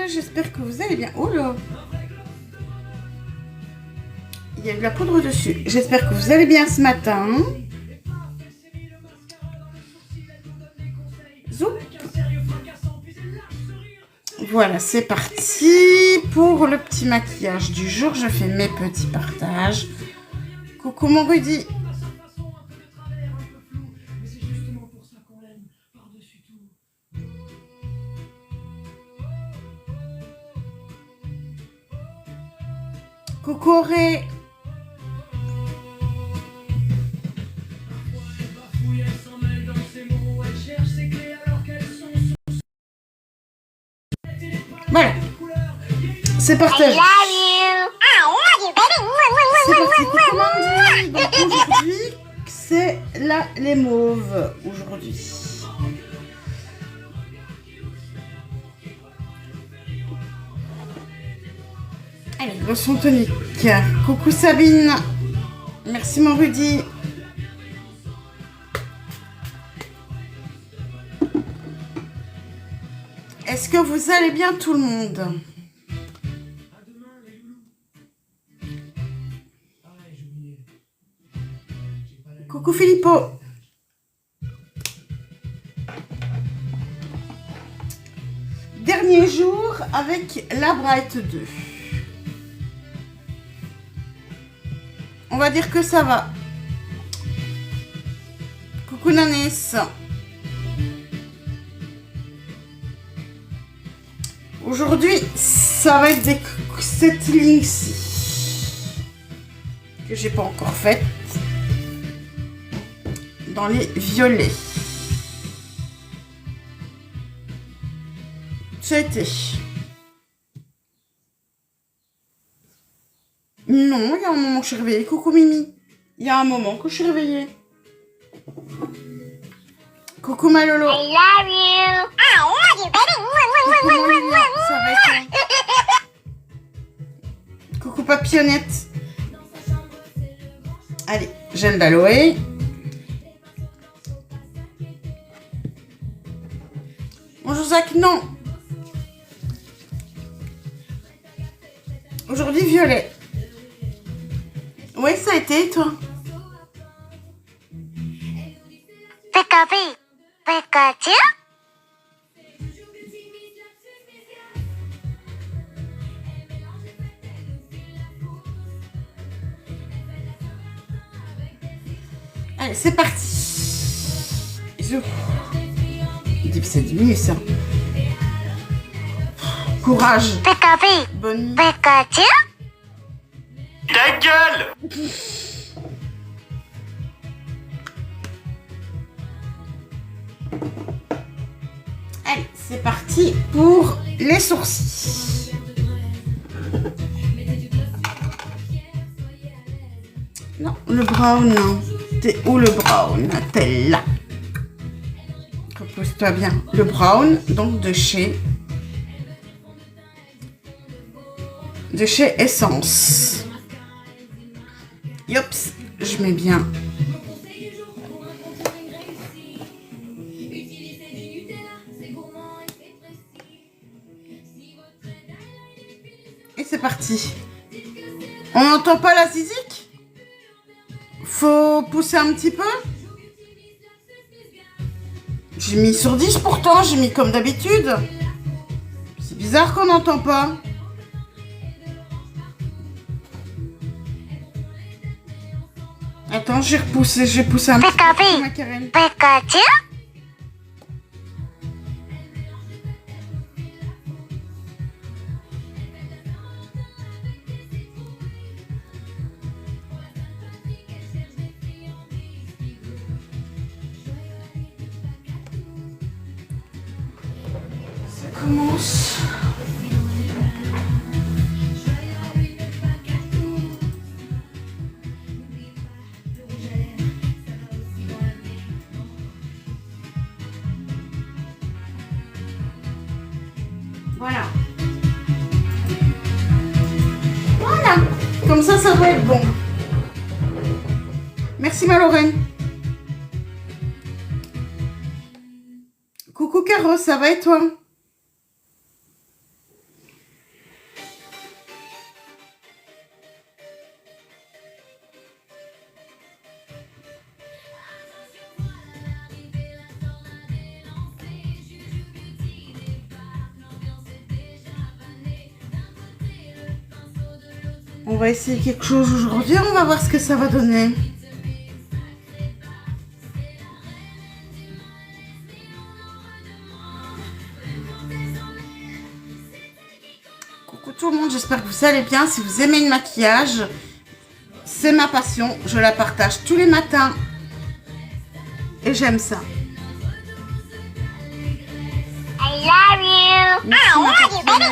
j'espère que vous allez bien. Oh là, il y a de la poudre dessus. J'espère que vous allez bien ce matin. Zoup. Voilà, c'est parti pour le petit maquillage du jour. Je fais mes petits partages. Coucou mon Rudy. Coucou Auré. Voilà. C'est partagé. C'est parti. Coucou Mandy. Donc aujourd'hui, c'est là les mauves. Aujourd'hui. Allez, lotion tonique. Coucou Sabine. Merci mon Rudy. Est-ce que vous allez bien tout le monde? Coucou Filippo. Dernier jour avec la Bright 2. On va dire que ça va. Coucou Nanès. Aujourd'hui, ça va être cette ligne-ci que j'ai pas encore faite dans les violets. Ça a été. Non, il y a un moment que je suis réveillée. Coucou Mimi. Il y a un moment que je suis réveillée. Coucou Malolo. I love you. I love you, baby. Coucou mon Lilian, ça va et toi? Coucou Papillonnette. Allez, j'aime d'aloe. Bonjour Zach, non. Aujourd'hui violet. Oui, ça a été, et toi? Pikachu. Pikachu. Allez, c'est parti. Zou. Il dit que c'est 10 minutes, ça. Courage. Pikachu. Bonne nuit. Pikachu. Ta gueule! Allez, c'est parti pour les sourcils. Non, le brown, non. T'es où le brown? T'es là. Repose-toi bien. Le brown, donc de chez Essence. Yops, je mets bien. Et c'est parti. On n'entend pas la zizik? Faut pousser un petit peu. J'ai mis sur 10 pourtant, j'ai mis comme d'habitude. C'est bizarre qu'on n'entend pas. Attends, j'ai repoussé, j'ai poussé un petit peu ma Karen. Pikachu. Ça commence. Voilà. Voilà. Comme ça va être bon. Merci ma Lorraine. Coucou Caro, ça va et toi? On va essayer quelque chose aujourd'hui, on va voir ce que ça va donner. Coucou tout le monde, j'espère que vous allez bien. Si vous aimez le maquillage, c'est ma passion, je la partage tous les matins. Et j'aime ça. I love you. Merci, I ma love you, baby.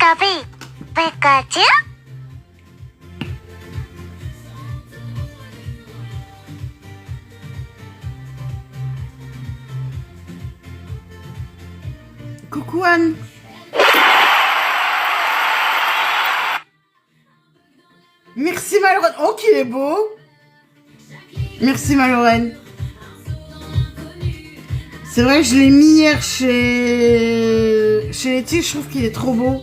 papillonnette. Pikachu. Pikachu. Coucou Anne. Merci Malorène. Oh qu'il est beau. Merci Malorène. C'est vrai que je l'ai mis hier chez Letty, je trouve qu'il est trop beau.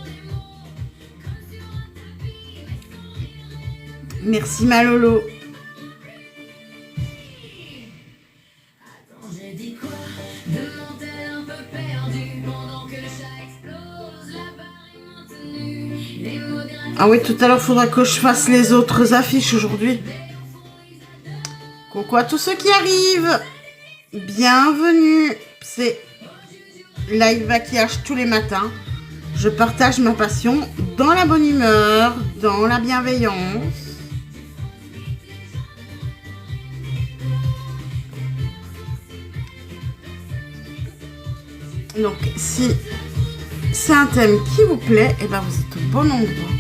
Merci Malolo. Ah oui, tout à l'heure, il faudra que je fasse les autres affiches aujourd'hui. Coucou à tous ceux qui arrivent. Bienvenue. C'est live maquillage tous les matins. Je partage ma passion dans la bonne humeur, dans la bienveillance. Donc, si c'est un thème qui vous plaît, et ben vous êtes au bon endroit.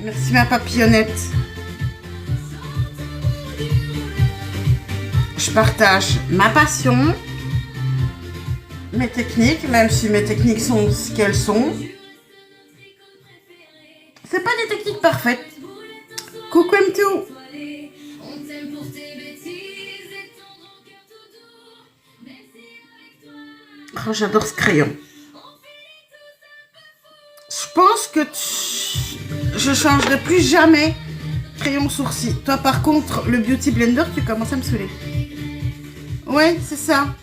Merci ma papillonnette. Je partage ma passion, mes techniques, même si mes techniques sont ce qu'elles sont. C'est pas des techniques parfaites. Coucou M2. Oh, j'adore ce crayon. Je pense que je changerai plus jamais crayon sourcil. Toi, par contre, le Beauty Blender, tu commences à me saouler. Ouais, c'est ça.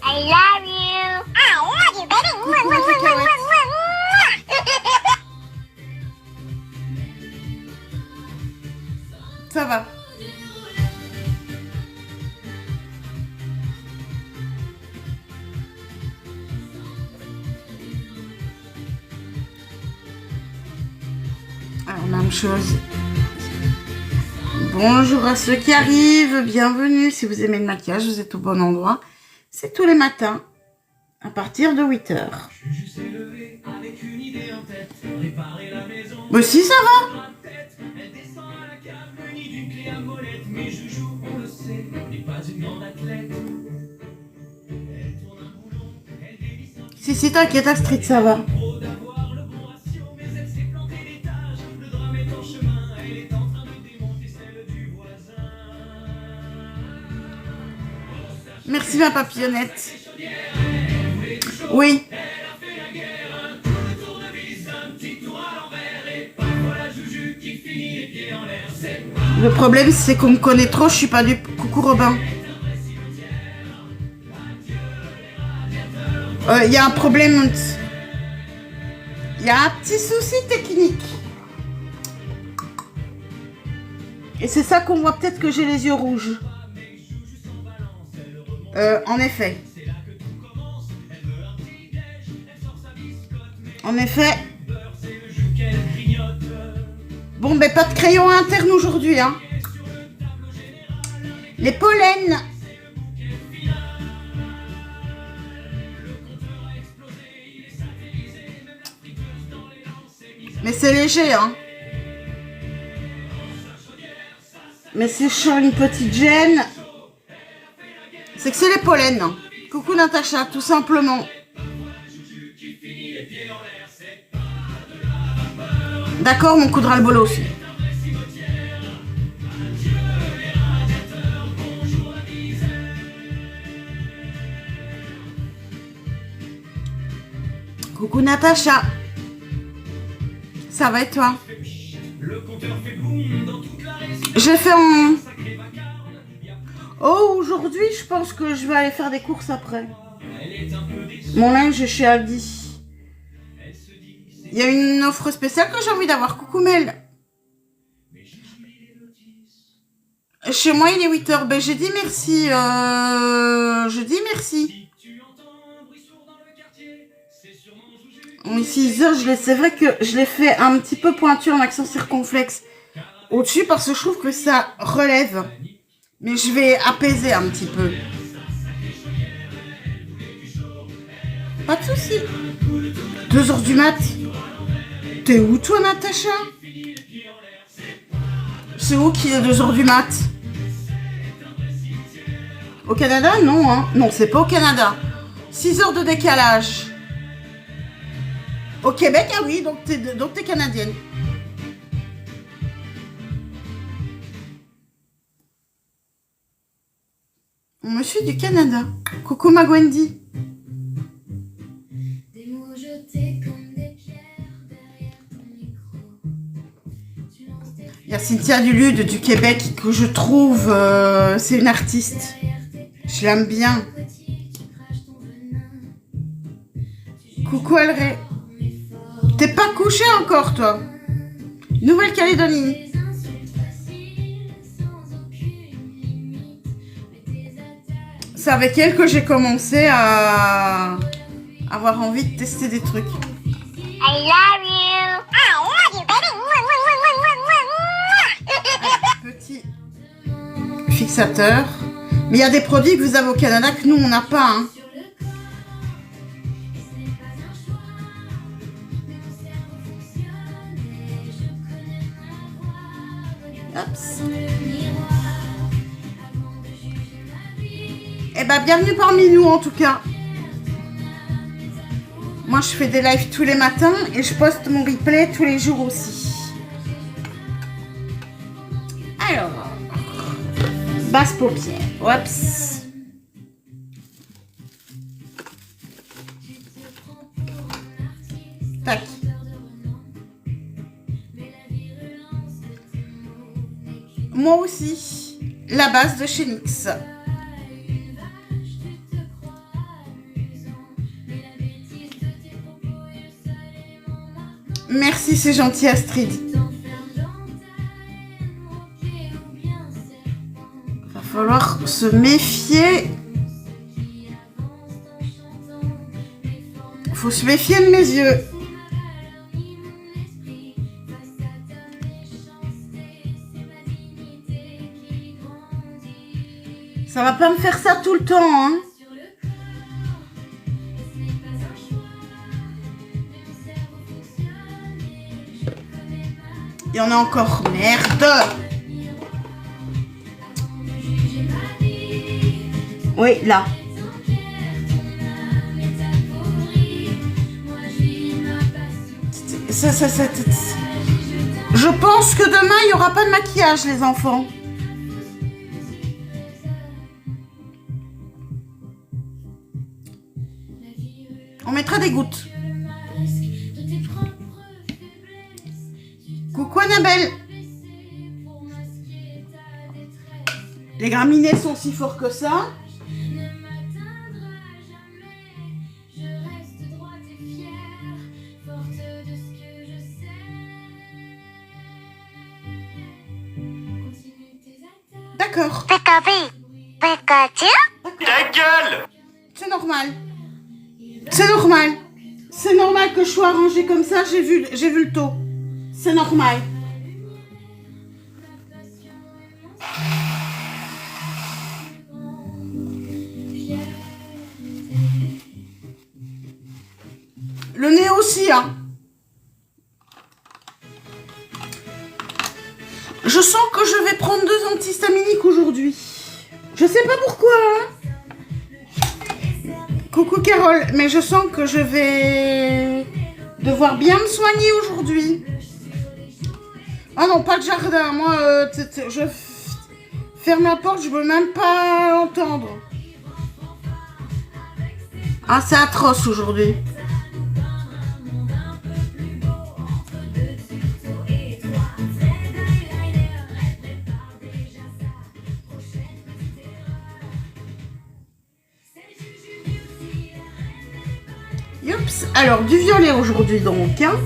I love you. I love you, baby. Ça va. Alors, même chose. Bonjour à ceux qui arrivent, bienvenue. Si vous aimez le maquillage, vous êtes au bon endroit. C'est tous les matins, à partir de 8h. Mais si, ça va. Si, t'inquiète, Astrid, ça va. Merci ma papillonnette. Oui. Le problème c'est qu'on me connaît trop, je suis pas du coucou Robin. Il y a un problème. Il y a un petit souci technique. Et c'est ça qu'on voit peut-être que j'ai les yeux rouges. En effet. En effet. Bon, ben pas de crayon interne aujourd'hui, hein. Les pollens. Mais c'est léger, hein. Mais c'est chaud, une petite gêne. C'est que c'est les pollens. Coucou Natacha, tout simplement. D'accord, mon coup de ras-le-bol aussi. Coucou Natacha. Ça va et toi? J'ai fait un... Oh, aujourd'hui, je pense que je vais aller faire des courses après. Mon linge est chez Aldi. Il y a une offre spéciale que j'ai envie d'avoir. Coucou Mel. Chez moi, il est 8h. Ben, j'ai dit merci. Je dis merci. Oui, 6h, c'est vrai que je l'ai fait un petit peu pointu en accent circonflexe au-dessus parce que je trouve que ça relève. Mais je vais apaiser un petit peu. Pas de soucis. 2h du mat. T'es où toi, Natacha? C'est où qui est 2h du mat? Au Canada? Non, hein. Non, c'est pas au Canada. 6 heures de décalage. Au Québec, ah oui, donc t'es canadienne. Monsieur du Canada. Coucou ma Gwendy. Il y a Cynthia Dulude du Québec que je trouve, c'est une artiste. Je l'aime bien. Coucou Elré. T'es pas couché encore toi? Nouvelle-Calédonie. C'est avec elle que j'ai commencé à avoir envie de tester des trucs. I love you. I love you, baby. Petit fixateur. Mais il y a des produits que vous avez au Canada que nous, on n'a pas. Hein. Oups. Eh ben, bienvenue parmi nous en tout cas. Moi, je fais des lives tous les matins et je poste mon replay tous les jours aussi. Alors, basse paupière. Oups. Tac. Moi aussi, la base de chez NYX. Merci, c'est gentil Astrid. Va falloir se méfier. Faut se méfier de mes yeux. Ça va pas me faire ça tout le temps, hein. Il y en a encore. Merde. Oui, là. Je pense que demain, il n'y aura pas de maquillage, les enfants. On mettra des gouttes. Coucou Annabelle. Les graminées sont si forts que ça. D'accord. Pikachu. Ta gueule! C'est normal. C'est normal. C'est normal que je sois arrangée comme ça. J'ai vu le taux. C'est normal. Le nez aussi, hein. Je sens que je vais prendre 2 antihistaminiques aujourd'hui. Je sais pas pourquoi, hein. Coucou Carole, mais je sens que je vais devoir bien me soigner aujourd'hui. Ah non, pas de jardin. Moi, je ferme la porte, je veux même pas entendre. Ah, c'est atroce aujourd'hui. Youps. Alors, du violet aujourd'hui donc. Hein.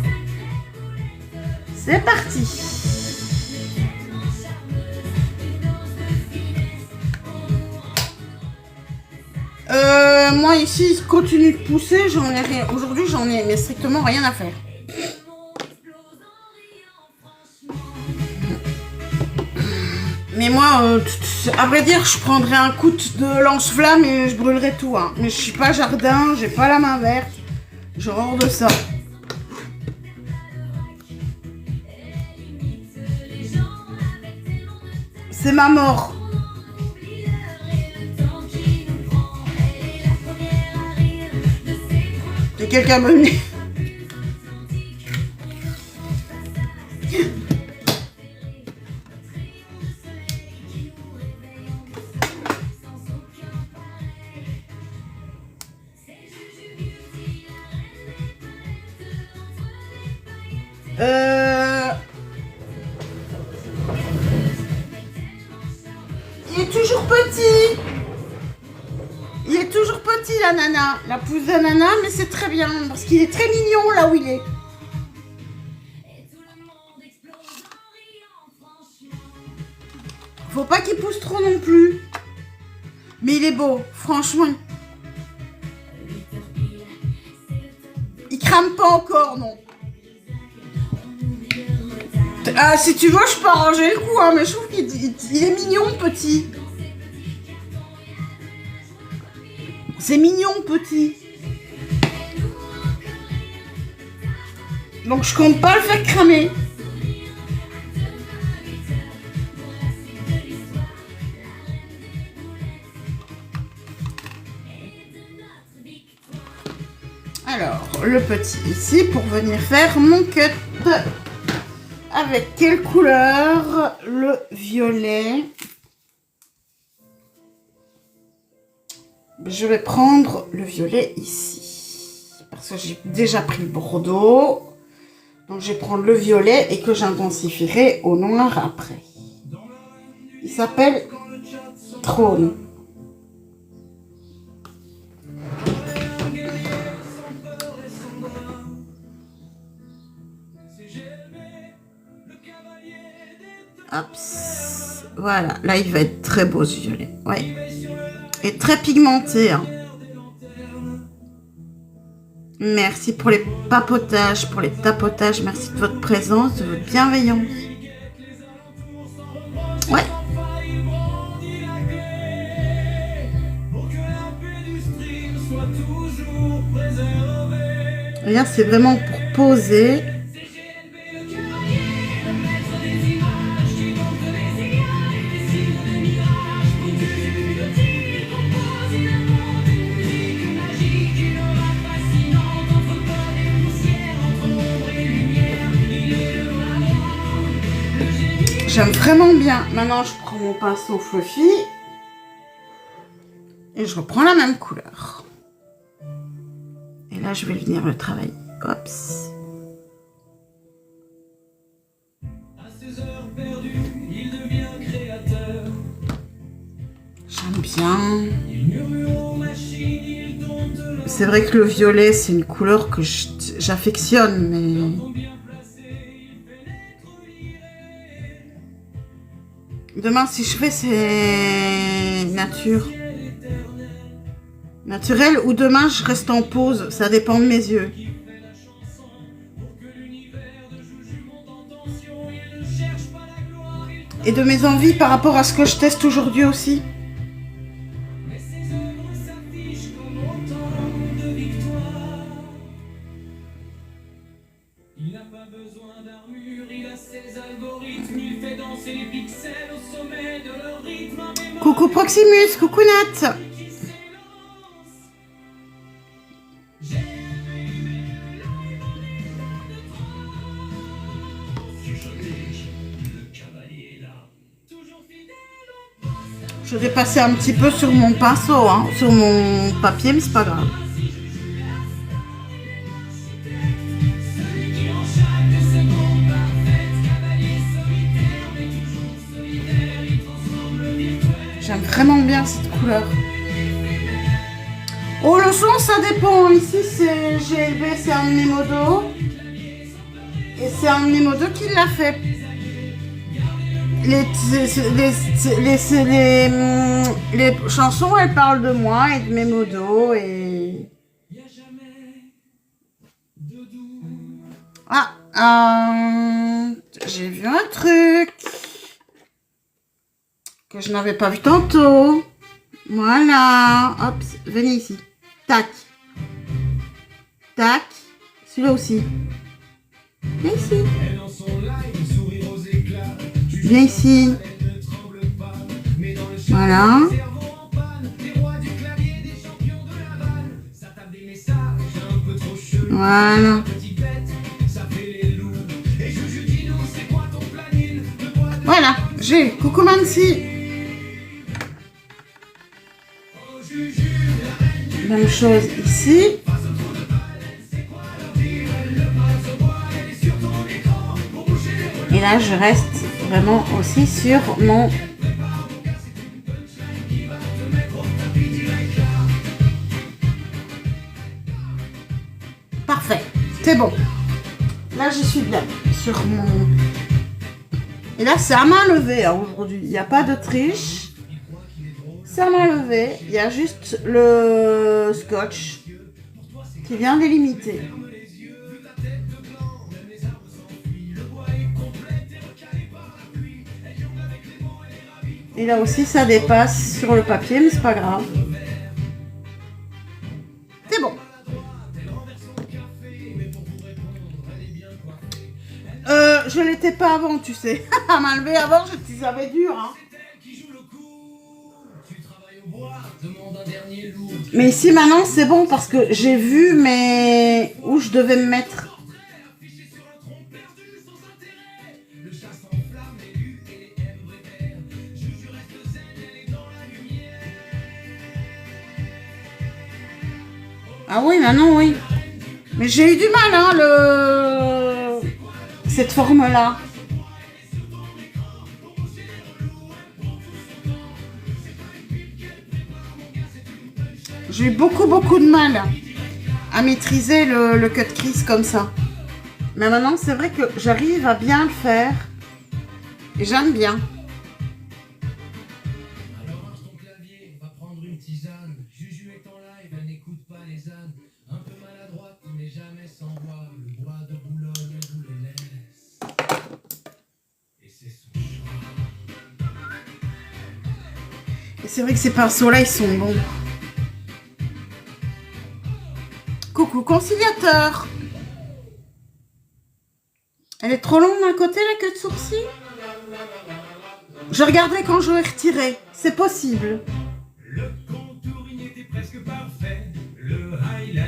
C'est parti. Moi ici, je continue de pousser. J'en ai rien. Aujourd'hui, j'en ai mais strictement rien à faire. Mais moi, à vrai dire, je prendrais un coup de lance-flamme et je brûlerais tout. Hein. Mais je suis pas jardin, j'ai pas la main verte. J'ai horreur de ça. C'est ma mort. Et quelqu'un me met. Il est toujours petit. Il est toujours petit, la nana. La pousse de nana, mais c'est très bien. Parce qu'il est très mignon, là où il est. Faut pas qu'il pousse trop non plus. Mais il est beau, franchement. Il crame pas encore, non. Ah, si tu veux, je peux arranger le coup, hein, mais je trouve qu'il est mignon, petit. C'est mignon, petit. Donc, je compte pas le faire cramer. Alors, le petit ici pour venir faire mon cut. Avec quelle couleur? Le violet. Je vais prendre le violet ici. Parce que j'ai déjà pris le bordeaux. Donc je vais prendre le violet et que j'intensifierai au noir après. Il s'appelle Trône. Hop, voilà, là il va être très beau ce violet, ouais, et très pigmenté. Hein. Merci pour les papotages, pour les tapotages, merci de votre présence, de votre bienveillance. Ouais. Regarde, c'est vraiment pour poser. J'aime vraiment bien. Maintenant, je prends mon pinceau fluffy et je reprends la même couleur. Et là, je vais venir le travailler. Oups. J'aime bien. C'est vrai que le violet, c'est une couleur que j'affectionne, mais... Demain, si je fais, c'est nature. Naturel, ou demain, je reste en pause. Ça dépend de mes yeux. Et de mes envies par rapport à ce que je teste aujourd'hui aussi. Il n'a pas besoin d'armure, il a ses algorithmes, il fait danser les pixels au sommet de leur rythme. Coucou Proximus, coucou Nat. Je vais passer un petit peu sur mon pinceau, hein, sur mon papier, mais c'est pas grave. J'aime vraiment bien cette couleur. Oh, le son, ça dépend. Ici, c'est GLB, c'est un Nemodo. Et c'est un Nemodo qui l'a fait. Les chansons, elles parlent de moi et de mes modos. Et... j'ai vu un truc que je n'avais pas vu tantôt. Voilà. Hop, venez ici. Tac. Tac. Celui-là aussi. Viens ici. Viens ici. Voilà. Voilà. Voilà. J'ai Coucou Mansi. Même chose ici. Et là, je reste vraiment aussi sur mon... Parfait. C'est bon. Là, je suis bien sur mon... Et là, c'est à main levée hein, aujourd'hui. Il n'y a pas de triche. C'est à main levée. Il y a juste le scotch qui vient délimiter. Et là aussi, ça dépasse sur le papier, mais c'est pas grave. C'est bon. Je l'étais pas avant, tu sais. À main levée avant, ça avait dur. Hein. Mais ici, maintenant, c'est bon parce que j'ai vu mais où je devais me mettre. Ah oui, maintenant, oui. Mais j'ai eu du mal, hein, cette forme-là. J'ai eu beaucoup de mal à maîtriser le cut crease comme ça. Mais maintenant, c'est vrai que j'arrive à bien le faire. Et j'aime bien. Et c'est vrai que ces pinceaux-là, ils sont bons. Coucou conciliateur. Elle est trop longue d'un côté, la queue de sourcil. Je regarderai quand je vais retirer. C'est possible.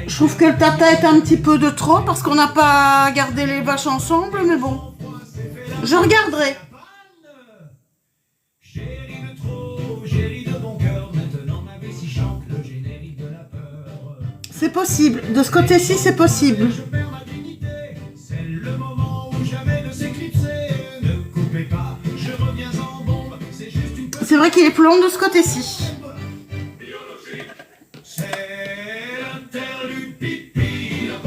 Je trouve que le tata est un petit peu de trop parce qu'on n'a pas gardé les vaches ensemble, mais bon. Je regarderai. C'est possible. De ce côté-ci, c'est possible. C'est vrai qu'il est plus long de ce côté-ci.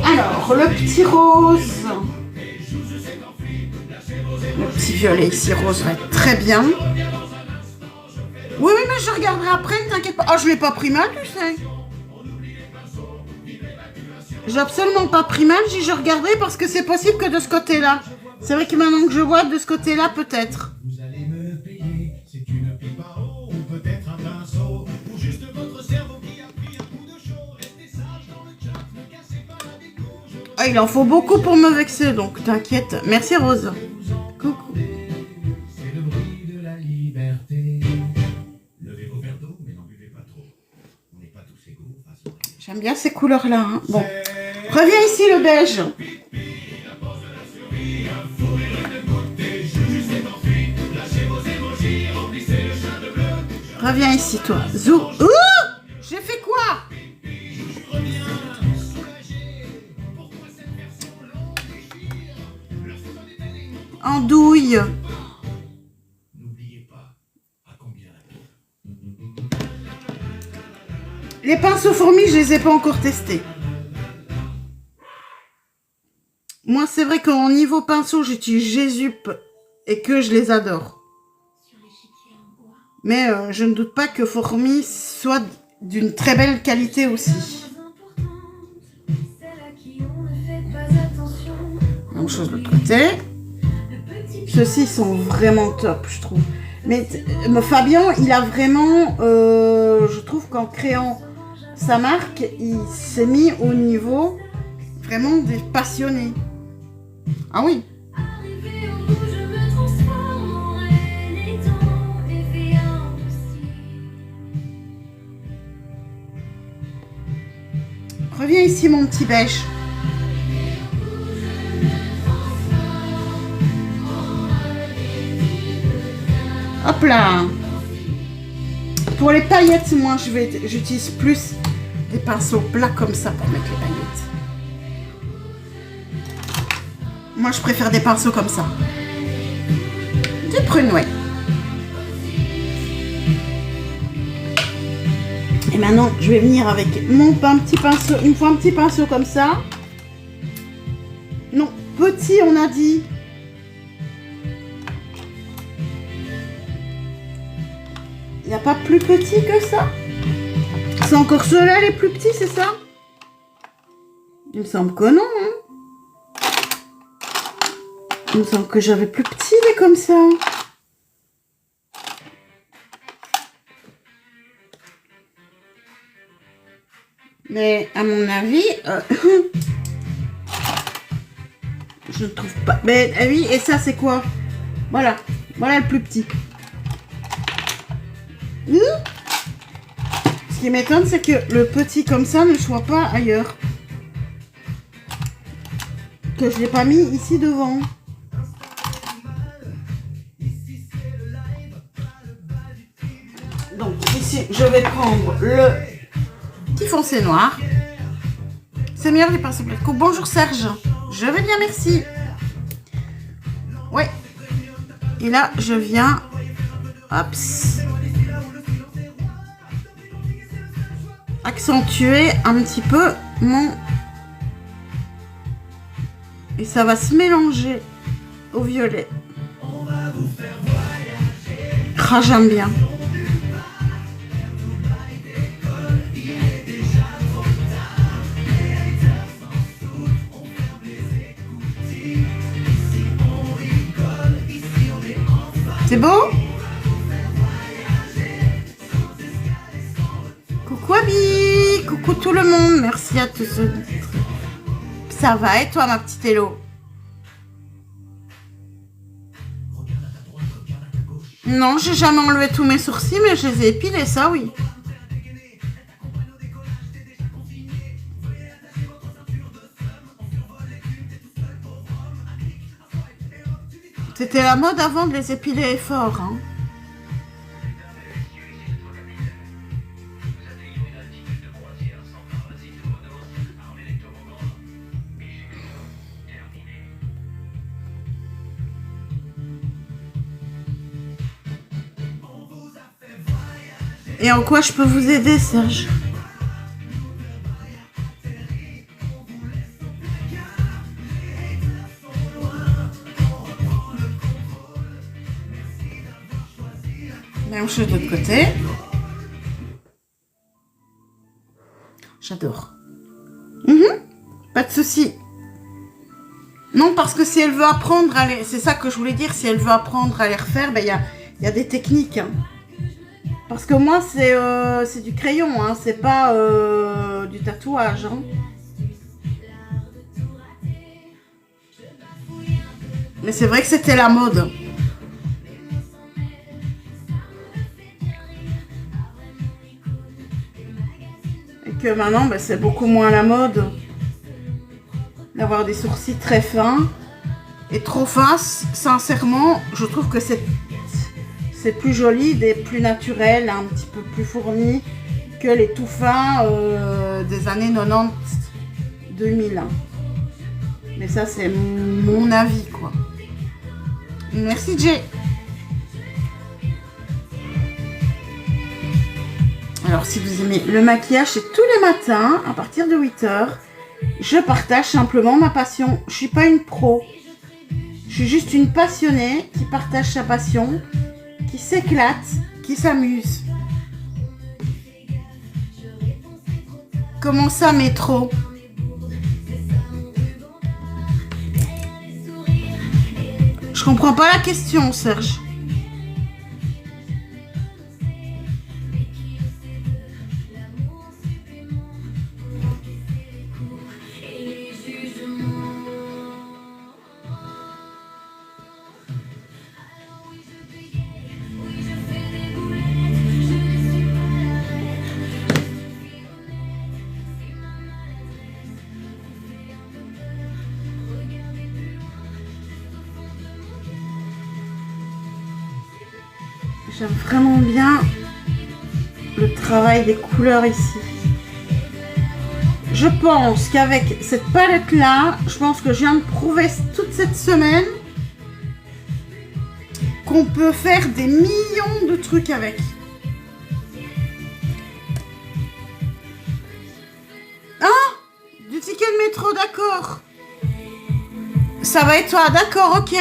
Alors, le petit rose. Le petit violet ici, rose, va être très bien. Oui, mais je regarderai après, ne t'inquiète pas. Oh, je l'ai pas pris mal, tu sais. J'ai absolument pas pris mal, je regarderai parce que c'est possible que de ce côté-là. C'est vrai que maintenant que je vois de ce côté-là, peut-être. Vous allez me payer, c'est une pipe à eau, ou peut-être un pinceau, ou juste votre cerveau qui a pris un coup de chaud. Restez sage dans le chat, ne cassez pas la déco. Ah, il en faut beaucoup pour me vexer, donc t'inquiète. Merci Rose. Coucou. C'est le bruit de la liberté. Levez vos verres d'eau, mais n'en buvez pas trop. On n'est pas tous égaux face au... J'aime bien ces couleurs-là. Hein. Bon. Reviens ici, le beige. Reviens ici, toi. Zou. Ouh, j'ai fait quoi? Andouille. Les pinceaux fourmis, je les ai pas encore testés. Moi, c'est vrai qu'au niveau pinceau, j'utilise Jésup et que je les adore. Mais je ne doute pas que Fourmi soit d'une très belle qualité aussi. Même chose de l'autre côté. Ceux-ci sont vraiment top, je trouve. Mais Fabien, il a vraiment, je trouve qu'en créant sa marque, il s'est mis au niveau vraiment des passionnés. Ah oui. Reviens ici, mon petit beige. Hop là. Pour les paillettes, moi, j'utilise plus des pinceaux plats comme ça pour mettre les paillettes. Moi, je préfère des pinceaux comme ça. Du prune, ouais. Et maintenant, je vais venir avec mon petit pinceau. Il me faut un petit pinceau comme ça. Non, petit, on a dit. Il n'y a pas plus petit que ça? C'est encore ceux-là les plus petits, c'est ça? Il me semble que non. Hein. Il me semble que j'avais plus petit les comme ça. Mais à mon avis, je ne trouve pas. Mais oui, et ça c'est quoi? Voilà, voilà le plus petit. Ce qui m'étonne, c'est que le petit comme ça ne soit pas ailleurs. Que je l'ai pas mis ici devant. Donc ici, je vais prendre le petit foncé noir. C'est meilleur les pinceaux plats de coupe. Bonjour Serge. Je vais bien, merci. Ouais. Et là, je viens. Hop. Accentuer un petit peu mon... Et ça va se mélanger au violet. Ah, j'aime bien. C'est beau? Coucou Abby, coucou tout le monde, merci à tous. Ça va et toi ma petite Hello? Non, j'ai jamais enlevé tous mes sourcils, mais je les ai épilés, ça oui. C'était la mode avant de les épiler fort, hein. Et en quoi je peux vous aider, Serge? Même chose de l'autre côté. J'adore. Pas de souci. Non, parce que si elle veut apprendre à les... C'est ça que je voulais dire. Si elle veut apprendre à les refaire, ben, y a des techniques. Hein. Parce que moi, c'est du crayon. Hein. C'est pas du tatouage. Hein. Mais c'est vrai que c'était la mode. Que maintenant ben, c'est beaucoup moins la mode d'avoir des sourcils très fins et trop fins. Sincèrement, je trouve que c'est plus joli, des plus naturels, un petit peu plus fournis que les tout fins des années 90-2000. Mais ça, c'est mon avis, quoi. Merci, Jay. Alors, si vous aimez le maquillage, c'est tous les matins, à partir de 8 h. Je partage simplement ma passion. Je suis pas une pro. Je suis juste une passionnée qui partage sa passion, qui s'éclate, qui s'amuse. Comment ça, métro? Je comprends pas la question, Serge. J'aime vraiment bien le travail des couleurs ici. Je pense qu'avec cette palette-là, je pense que je viens de prouver toute cette semaine qu'on peut faire des millions de trucs avec. Ah, du ticket de métro, d'accord. Ça va être toi, d'accord, ok.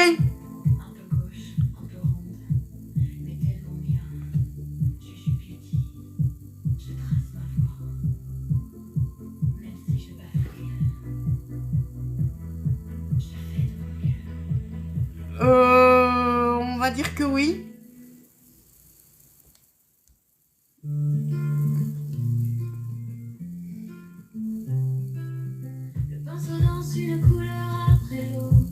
On va dire que oui. Le pinceau danse une couleur après l'autre.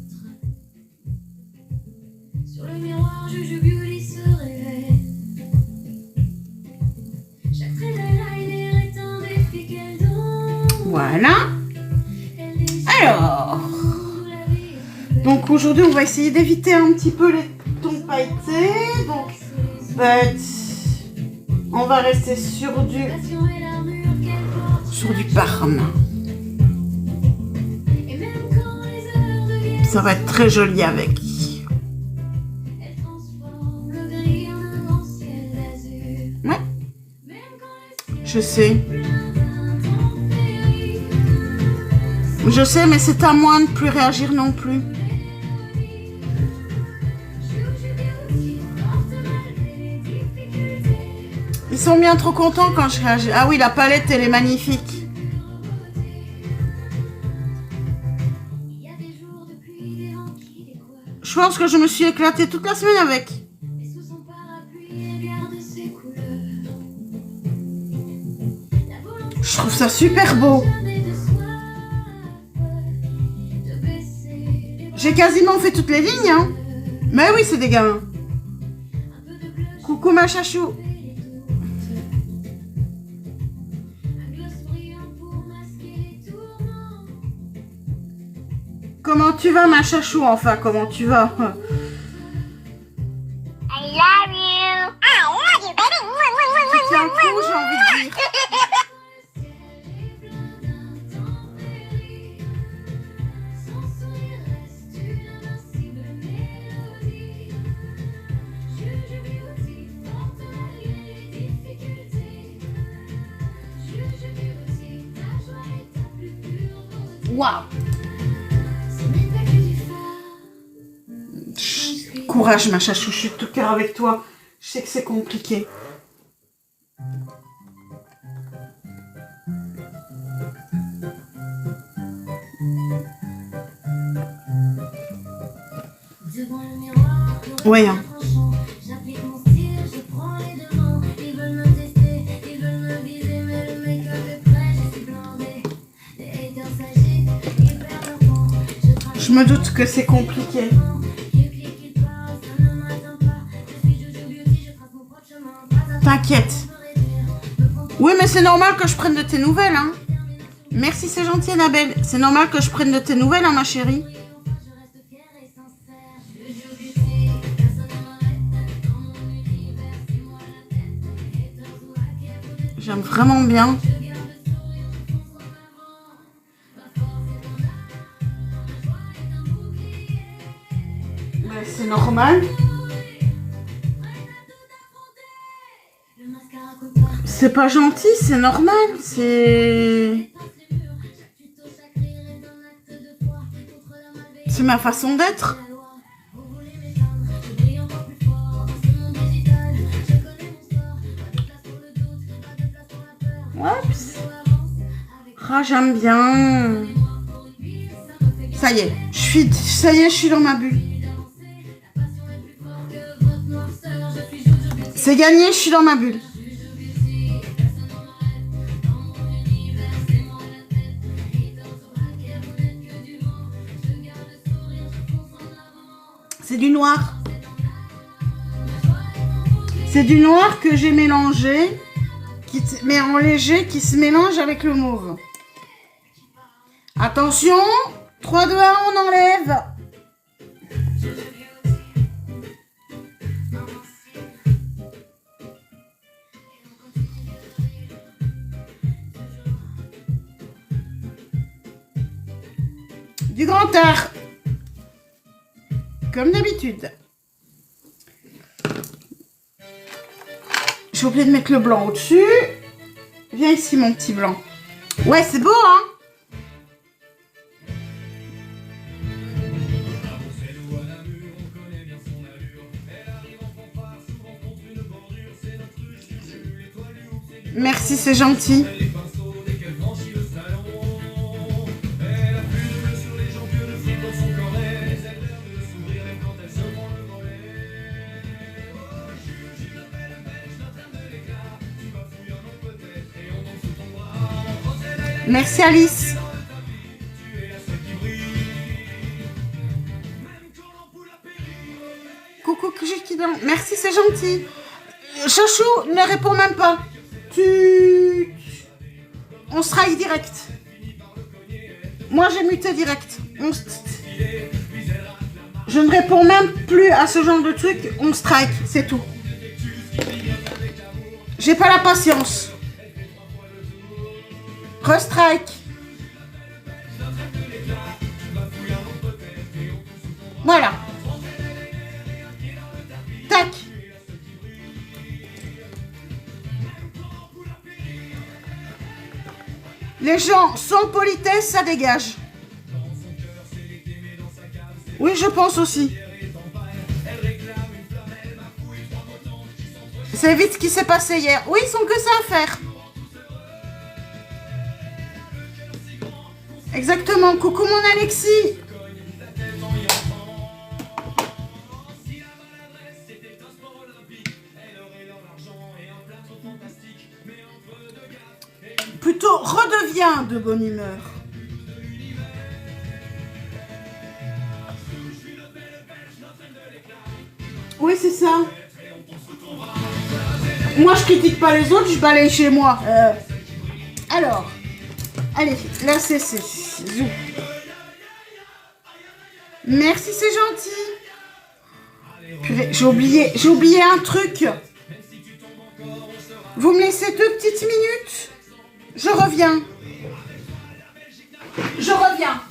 Sur le miroir, Juju Beauty se révèle. Chaque trait d'eyeliner est un défi qu'elle donne. Voilà. Elle déchire Alors, la vie. donc aujourd'hui, on va essayer d'éviter un petit peu les tons pailletés. Donc, on va rester sur du Passion et l'armure qu'elle porte. parme. Et même quand les heures deviennent, Ça va être très joli avec. elle transforme le gris en un grand ciel d'azur. Ouais, Même quand les je sais. intempéries Je sais, mais c'est à moi de ne plus réagir non plus. Ils sont bien trop contents quand je réagis. Ah oui, la palette, elle est magnifique. Il y a des jours de pluie, des vents qui décoifent. Je pense que je me suis éclatée toute la semaine avec. Et sous son parapluie, elle garde ses couleurs. La volonté Je trouve ça super beau. jamais de soif, de baisser les bras, J'ai quasiment fait toutes les lignes, hein. Mais oui, c'est des gamins. un peu de bleu, Coucou ma chachou. un gloss brillant pour masquer les tourments. Comment tu vas ma chachou? Enfin, comment tu vas? I love you. I love you, baby. Tu tiens le coup, j'ai envie de dire. Son sourire reste une invincible mélodie. Juju Beauty, forte malgré les difficultés. Juju Beauty, ta joie est ta plus pure beauté. Waouh. Ce n'est pas que du phare. Courage ma chachou, je suis de tout cœur avec toi. Je sais que c'est compliqué. Devant le miroir, le Ouais, regard hein. tranchant, j'applique mon style, je prends les devants. Ils veulent me tester, ils veulent me viser, mais le make-up est prêt, je suis blindée. Les haters s'agitent, ils perdent leur temps. Je trace Je me doute que c'est compliqué. qu'ils cliquent, qu'ils parlent, ça ne m'atteint pas. Je suis Juju Beauty, je trace mon propre chemin. Pas à pas, T'inquiète. me réduire, me contrôler, Oui, mais c'est normal que je prenne de tes nouvelles, hein. Merci, c'est gentil, Annabelle. C'est normal que je prenne de tes nouvelles, hein, ma chérie. enfin, je reste fière et sincère. Juju Beauty, personne ne m'arrête. Dans mon univers, c'est moi la tête. Haters ou hackers, J'aime vraiment bien. je garde le sourire, je fonce en avant. Ma force est en âme, ma joie est un bouclier. Mais c'est normal. Prête à tout affronter. Le mascara coule pas, C'est pas gentil, c'est normal, c'est... C'est ma façon d'être. Oups. Ah, j'aime bien. Ça y est, je suis dans ma bulle. C'est gagné, je suis dans ma bulle. C'est du noir. C'est du noir que j'ai mélangé, mais en léger, qui se mélange avec le mauve. Attention, 3, 2, 1, on enlève. Du grand art. Comme d'habitude. J'ai oublié de mettre le blanc au-dessus. Viens ici, mon petit blanc. Ouais, c'est beau, hein? Merci, c'est gentil. Merci Alice. Coucou Kikidon. Merci, c'est gentil. Chachou, ne réponds même pas. On strike direct. Moi j'ai muté direct. Je ne réponds même plus à ce genre de truc. On strike, c'est tout. J'ai pas la patience. Restrike. Voilà. Tac. Les gens sans politesse, ça dégage. Oui, je pense aussi. C'est vite ce qui s'est passé hier. Oui, ils sont que ça à faire. Exactement. Coucou mon Alexis. Plutôt redeviens de bonne humeur. Oui, c'est ça. Moi, je critique pas les autres, je balaye chez moi. Alors, allez, là, c'est zou. Merci, c'est gentil. Purée, j'ai oublié un truc. Vous me laissez 2 petites minutes. Je reviens. Je reviens.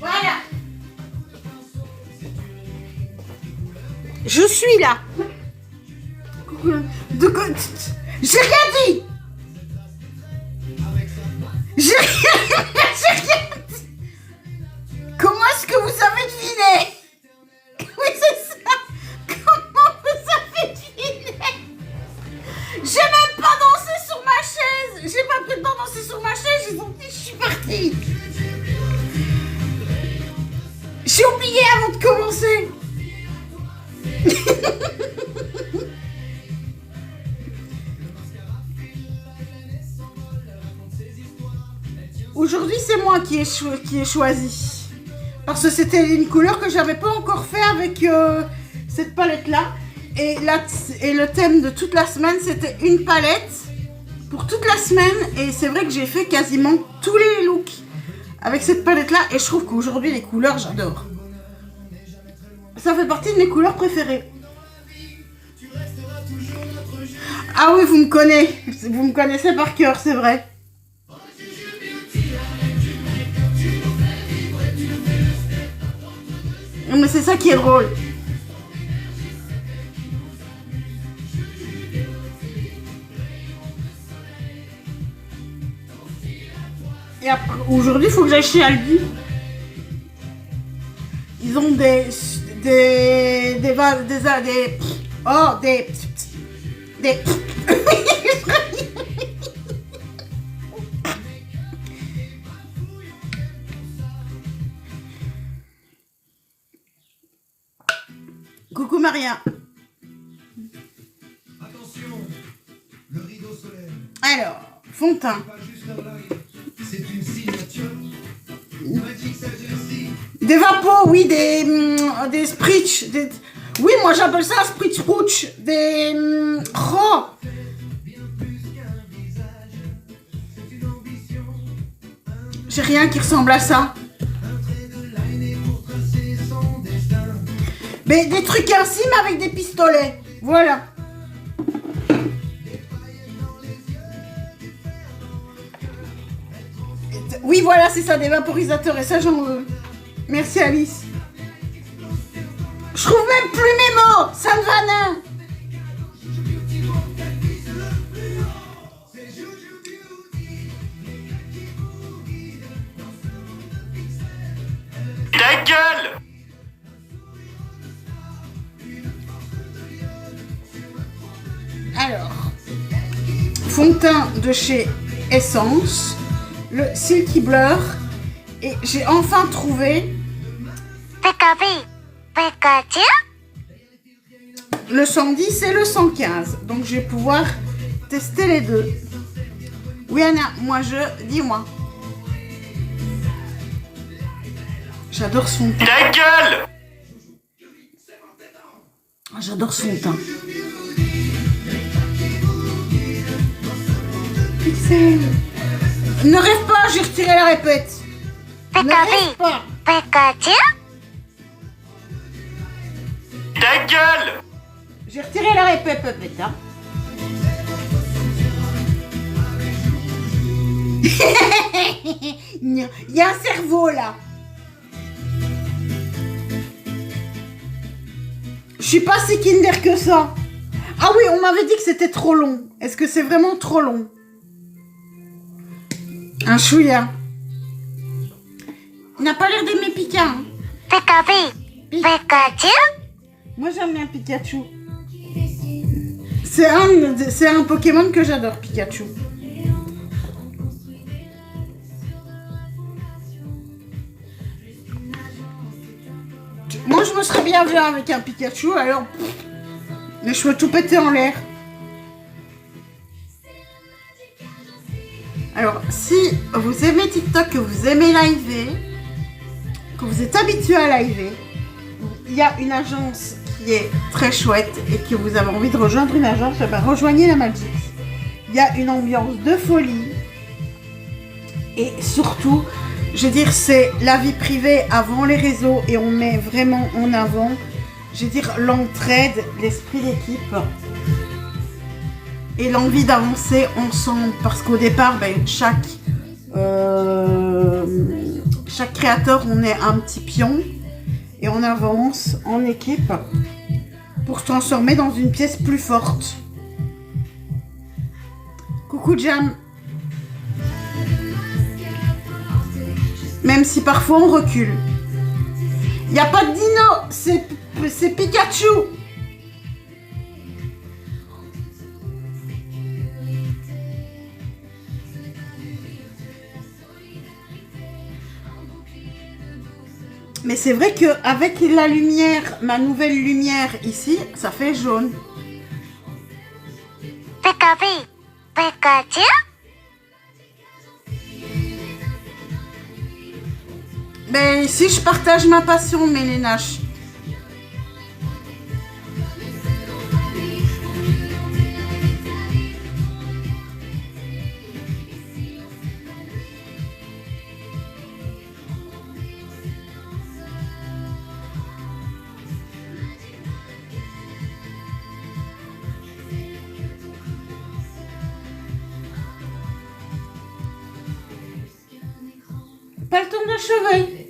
Voilà. Je suis là. J'ai rien dit. J'ai rien dit. Comment est-ce que vous avez deviné? Oui, c'est ça. Comment vous avez deviné? J'ai même pas dansé sur ma chaise. J'ai pas pris le temps de danser sur ma chaise. J'ai senti que je suis partie. J'ai oublié avant de commencer. Aujourd'hui, c'est moi qui ai choisi. Parce que c'était une couleur que j'avais pas encore fait avec cette palette-là. Et le thème de toute la semaine, c'était une palette pour toute la semaine. Et c'est vrai que j'ai fait quasiment tous les looks avec cette palette-là. Et je trouve qu'aujourd'hui, les couleurs, j'adore. Ça fait partie de mes couleurs préférées. Ah oui, vous me connaissez par cœur, c'est vrai. Mais c'est ça qui est drôle. Et après, aujourd'hui, il faut que j'aille chez Aldi. Ils ont des Coucou Maria. Attention, le rideau solaire. Alors, fond de teint. Pas juste un live, c'est une signature. Magic Surgery. Des vapos, oui, des spritz. Oui, moi j'appelle ça un spritz sprouch. Des... Oh. J'ai rien qui ressemble à ça. Mais des trucs ainsi, mais avec des pistolets. Voilà. Oui, voilà, c'est ça, des vaporisateurs. Et ça, j'en veux. Merci, Alice. Je trouve même plus mes mots. Ça me va nain. Ta gueule! Alors, fond de teint de chez Essence, le Silky Blur, et j'ai enfin trouvé Pikachu. le 110 et le 115, donc je vais pouvoir tester les deux. Oui Anna, dis-moi. J'adore ce fond de teint. Ta gueule! J'adore ce fond de teint. Ne rêve pas, j'ai retiré la répète. Ne rêve pas. Pikachu. Ta gueule! J'ai retiré la répète, hein. Il y a un cerveau là. Je suis pas si kinder que ça. Ah oui, on m'avait dit que c'était trop long. Est-ce que c'est vraiment trop long? Un chouïa. Il n'a pas l'air d'aimer Pika. Hein. Pikachu. Moi j'aime bien Pikachu. C'est un Pokémon que j'adore, Pikachu. Moi je me serais bien vu avec un Pikachu, alors les cheveux tout pétés en l'air. Alors, si vous aimez TikTok, que vous aimez liver, que vous êtes habitué à liver, il y a une agence qui est très chouette et que vous avez envie de rejoindre une agence, eh ben, rejoignez la Magix. Il y a une ambiance de folie et surtout, je veux dire, c'est la vie privée avant les réseaux et on met vraiment en avant, je veux dire, l'entraide, l'esprit d'équipe. Et l'envie d'avancer ensemble, parce qu'au départ, ben, chaque créateur, on est un petit pion et on avance en équipe pour se transformer dans une pièce plus forte. Coucou Jam. Même si parfois on recule. Il n'y a pas de dino, c'est Pikachu. Mais c'est vrai qu'avec la lumière, ma nouvelle lumière ici, ça fait jaune. Pikachu. Ben, si je partage ma passion, Mélénache. Pas le tour de cheveux.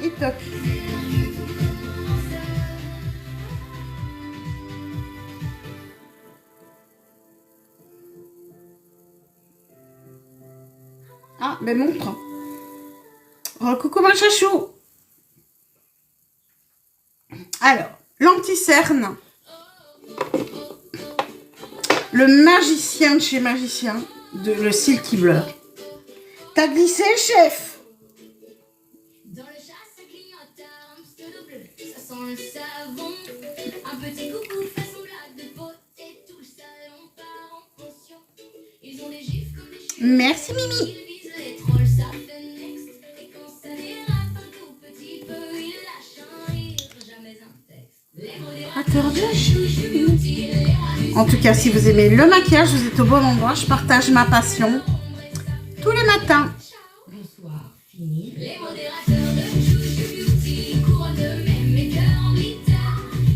Et toc. Ah, ben montre. Oh, coucou ma chachou. Alors, l'anti-cerne. Le magicien de chez Magicien, le Silky Blur. T'as glissé, chef? Dans le chat, ça clignote un pseudo bleu. Ça sent le savon. Un petit coucou façon blague de pote et tout le salon part en potion. Ils ont des gifs comme des chiens. Merci, Mimi. Ils visent les trolls, ça fait next. Et quand ça dérape un tout petit peu, ils lâchent un rire, jamais un texte. Les modérateurs de chouchou beauty, les rois du En tout cas, si vous aimez le maquillage, vous êtes au bon endroit. Je partage ma passion tous les matins. bonsoir, fini. Les modérateurs de chouchou beauty couronnent de même mes cœurs en glitter.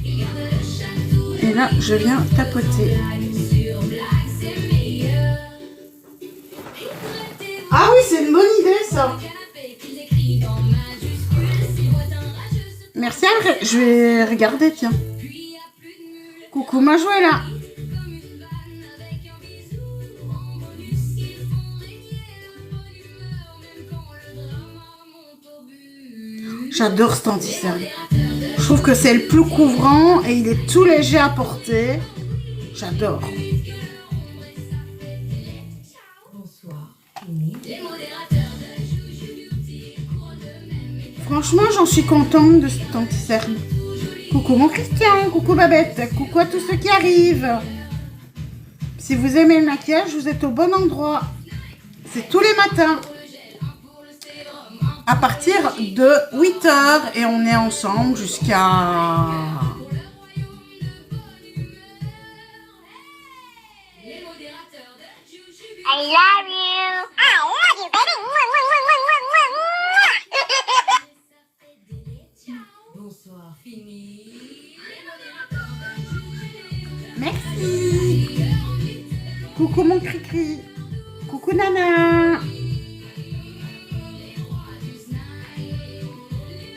Ils gardent le château. Et là, je viens tapoter. Sur blague, c'est meilleur. Ah oui, c'est une bonne idée, ça. Canapé qu'ils écrivent en majuscules. S'ils voient un rageux se Merci, André. Je vais regarder, tiens. puis y a plus de mule. Coucou, ma jouée, là. Comme une vanne avec un bisou. En bonus, ils font régner la bonne humeur. Même quand le drama monte au but. J'adore cet anti-cerne. Je trouve que c'est le plus couvrant et il est tout léger à porter. J'adore. Bonsoir, fini. Les modérateurs de chouchou beauty couronnent de même. Franchement, j'en suis contente de cet anti-cerne. Coucou mon Christian, coucou Babette, coucou à tous ceux qui arrivent. Si vous aimez le maquillage, vous êtes au bon endroit. C'est tous les matins. À partir de 8h et on est ensemble jusqu'à... Les modérateurs de chouchou beauty. I love you. I love you, baby. Bonsoir, fini. Les modérateurs de chouchou beauty. Merci. Coucou mon cri-cri. Coucou Nana.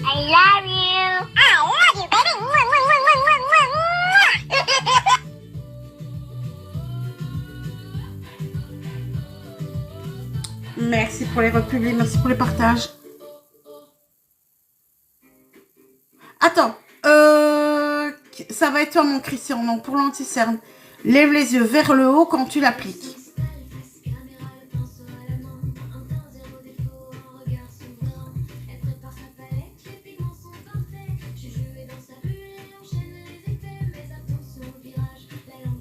I love you. I love you, baby. Merci pour les republis, merci pour les partages. Attends, ça va être toi mon Christian, donc pour l'anti-cerne. Lève les yeux vers le haut quand tu l'appliques.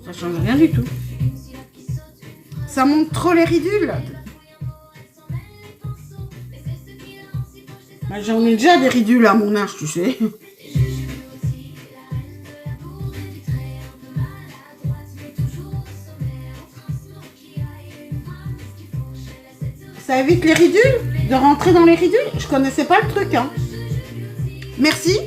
Ça change rien du tout. Ça monte trop les ridules. Bah, j'en ai déjà des ridules à mon âge, tu sais. Ça évite les ridules, de rentrer dans les ridules. Je connaissais pas le truc, hein. Merci.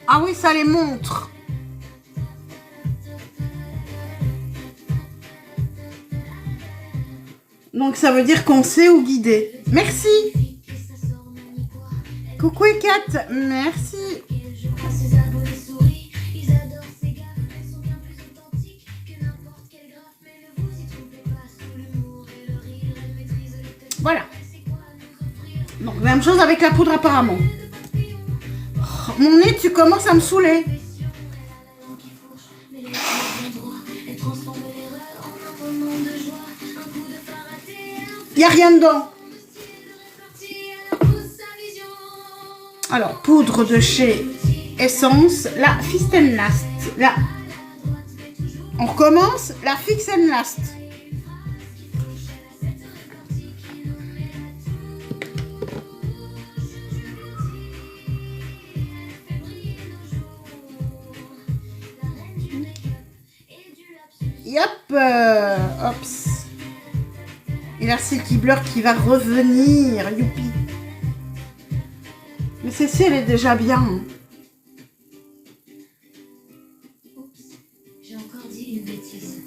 Ah oui, ça les montre. Donc ça veut dire qu'on sait où guider. Merci. Coucou Kat, merci. Je crois ces abonnés souris, ils adorent ces gaffes, elles sont bien plus authentiques que n'importe quel graphe. Mais ne vous y trompez pas, sous l'humour et le rire, elle maîtrise le texte. Voilà. C'est quoi nous offrir Donc même chose avec la poudre apparemment. Oh, mon nez, tu commences à me saouler. mais les choses vont droit, elle transforme l'erreur en un moment de joie, un coup de phare raté, un Y a rien dedans. parti, elle impose sa vision. Alors, poudre de chez Essence, la Fix and Last. Là, on recommence la Fix and Last. Yop, hops. Et la Silky Blur qui va revenir, youpi. Mais celle-ci, elle est déjà bien. Hein. Oups, j'ai encore dit une bêtise.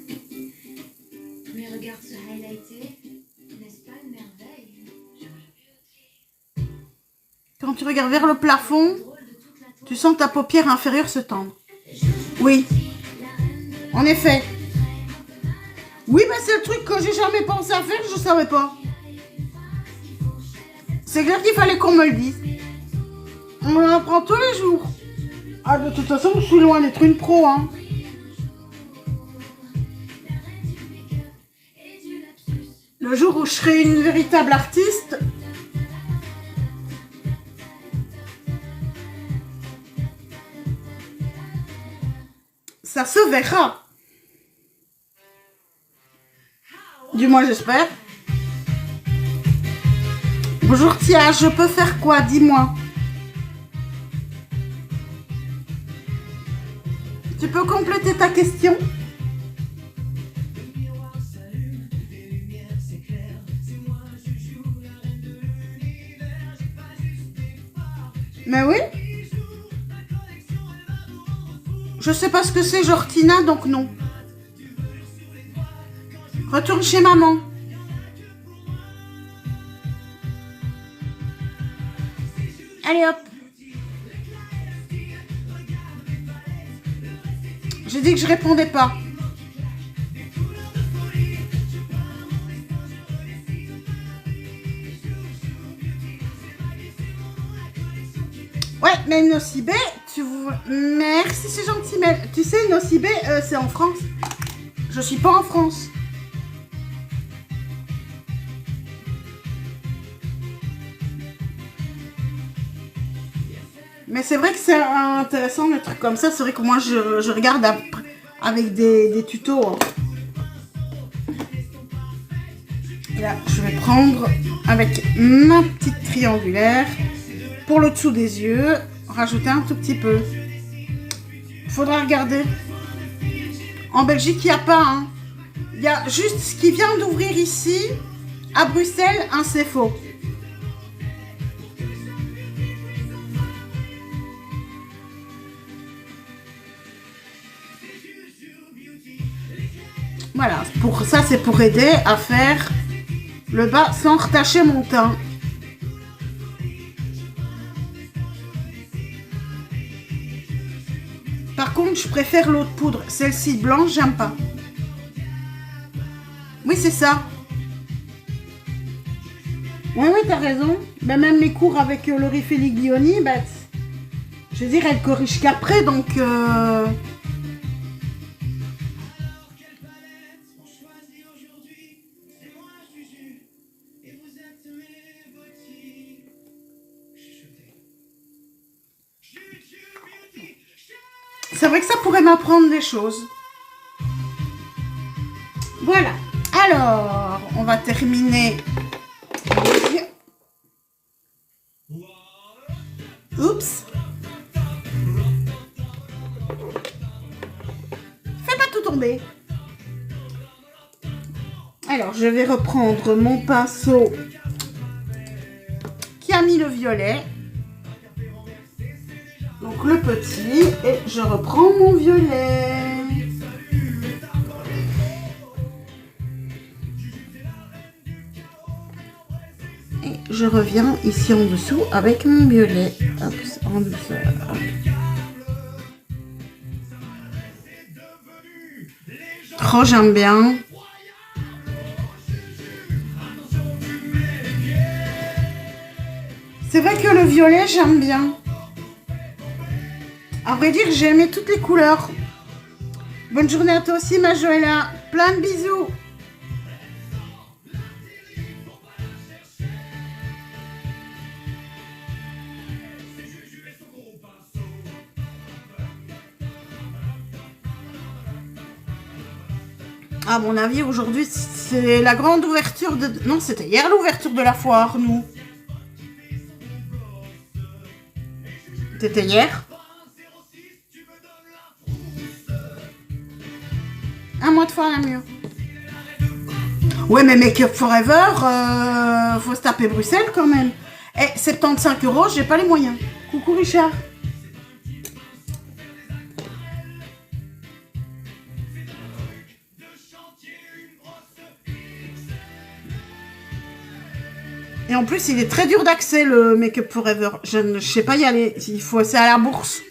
Mais regarde ce highlighté, n'est-ce pas une merveille? Quand tu regardes vers le plafond, tu sens ta paupière inférieure se tendre. Oui, en effet. Oui, mais c'est le truc que j'ai jamais pensé à faire, je savais pas. C'est clair qu'il fallait qu'on me le dise. On en apprend tous les jours. Ah, de toute façon, je suis loin d'être une pro, hein. Le jour où je serai une véritable artiste, ça se verra. Du moins, j'espère. Bonjour Tia, je peux faire quoi? Dis-moi. Tu peux compléter ta question? Mais oui. Je sais pas ce que c'est, genre Tina, donc non. Retourne chez maman. Allez hop. J'ai dit que je répondais pas. Ouais, mais Nocibé, tu vous... Merci, c'est gentil, mais tu sais, Nocibé, c'est en France. Je suis pas en France. Mais c'est vrai que c'est intéressant, les trucs comme ça. C'est vrai que moi, je regarde avec des tutos. Hein. Et là, je vais prendre avec ma petite triangulaire pour le dessous des yeux, rajouter un tout petit peu. Il faudra regarder. En Belgique, il n'y a pas. Hein. Il y a juste ce qui vient d'ouvrir ici, à Bruxelles, un CFO. Voilà, pour ça, c'est pour aider à faire le bas sans retacher mon teint. Par contre, je préfère l'autre poudre. Celle-ci blanche, j'aime pas. Oui, c'est ça. Oui, t'as raison. Ben, même les cours avec Laurie Feliglioni, ben, je veux dire, elle corrige qu'après, donc... C'est vrai que ça pourrait m'apprendre des choses. Voilà. Alors, on va terminer. Oups. Fais pas tout tomber. Alors, je vais reprendre mon pinceau qui a mis le violet. Donc le petit, et je reprends mon violet. Et je reviens ici en dessous avec mon violet. Hop, en douceur. Hop. Oh, j'aime bien. C'est vrai que le violet, j'aime bien. À vrai dire, j'ai aimé toutes les couleurs. Bonne journée à toi aussi, ma Joëlla. Plein de bisous. À mon avis, aujourd'hui, c'est la grande ouverture de... Non, c'était hier l'ouverture de la foire, nous. C'était hier. Un mois de fois la mieux. Ouais, mais Make Up Forever, faut se taper Bruxelles quand même. Eh, 75 €, j'ai pas les moyens. Coucou Richard. Et en plus, il est très dur d'accès, le Make Up Forever. Je ne sais pas y aller. Il faut c'est à la bourse.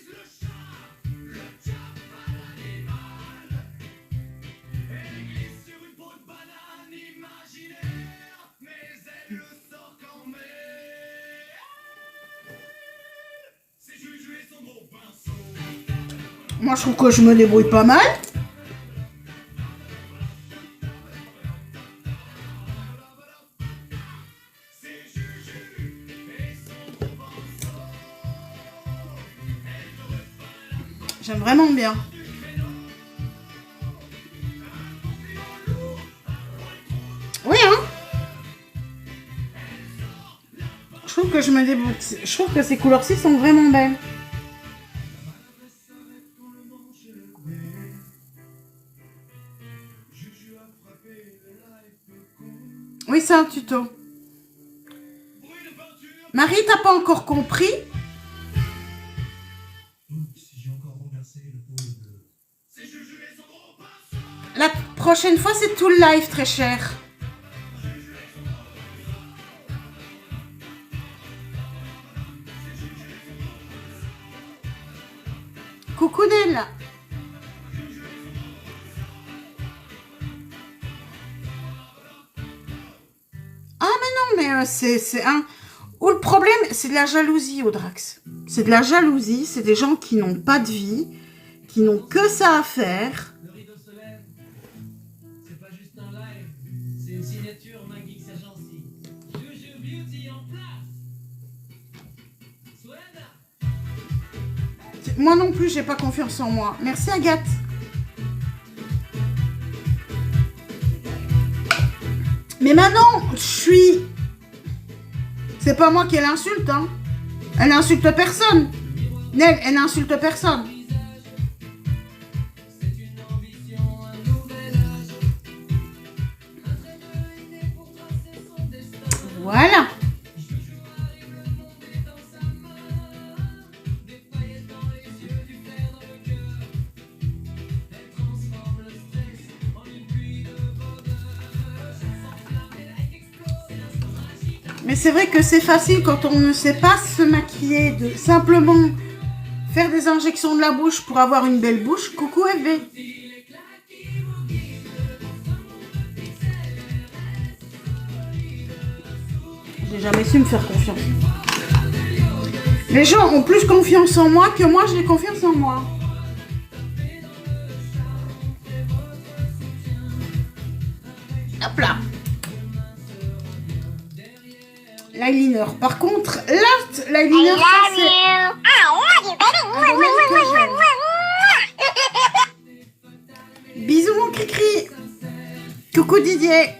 Moi, je trouve que je me débrouille pas mal. J'aime vraiment bien. Oui, hein. Je trouve que je me débrouille. Je trouve que ces couleurs-ci sont vraiment belles. Oui, c'est un tuto. Marie, t'as pas encore compris? La prochaine fois, c'est tout le live, très cher. Coucou Nel. Ah mais non, mais c'est un... Ou le problème, c'est de la jalousie, Audrax. C'est de la jalousie, c'est des gens qui n'ont pas de vie, qui n'ont que ça à faire. Le rideau se lève. C'est pas juste un live, c'est une signature Maggie Sagency. Juju Beauty en place. Suena. Moi non plus, j'ai pas confiance en moi. Merci Agathe. Mais maintenant, je suis... C'est pas moi qui l'insulte, hein. Elle n'insulte personne. Nel, elle n'insulte personne. Voilà. Mais c'est vrai que c'est facile quand on ne sait pas se maquiller, de simplement faire des injections de la bouche pour avoir une belle bouche. Coucou FB. J'ai jamais su me faire confiance. Les gens ont plus confiance en moi que moi j'ai confiance en moi. Hop là. L'eyeliner. Par contre, l'eyeliner, I love you. I love you, baby. Bisous mon cri-cri. Coucou Didier.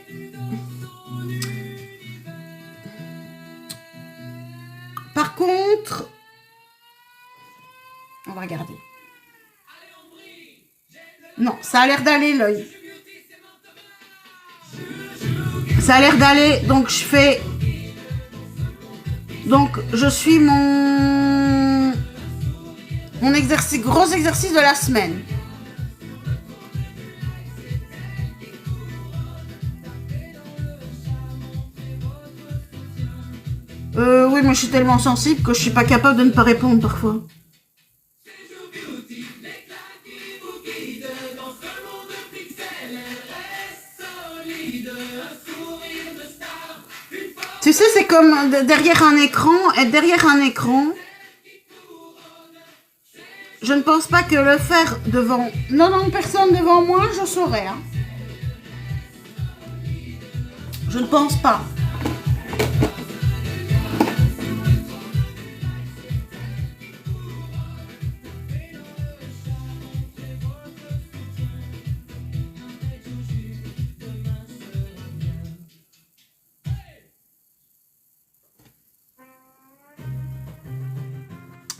Par contre, on va regarder. Non, ça a l'air d'aller l'œil. Ça a l'air d'aller, donc je fais... Donc, je suis mon exercice, gros exercice de la semaine. moi je suis tellement sensible que je suis pas capable de ne pas répondre parfois. Tu sais, c'est comme derrière un écran, être derrière un écran. Je ne pense pas que le faire devant 90 personnes devant moi, je saurais. Hein. Je ne pense pas.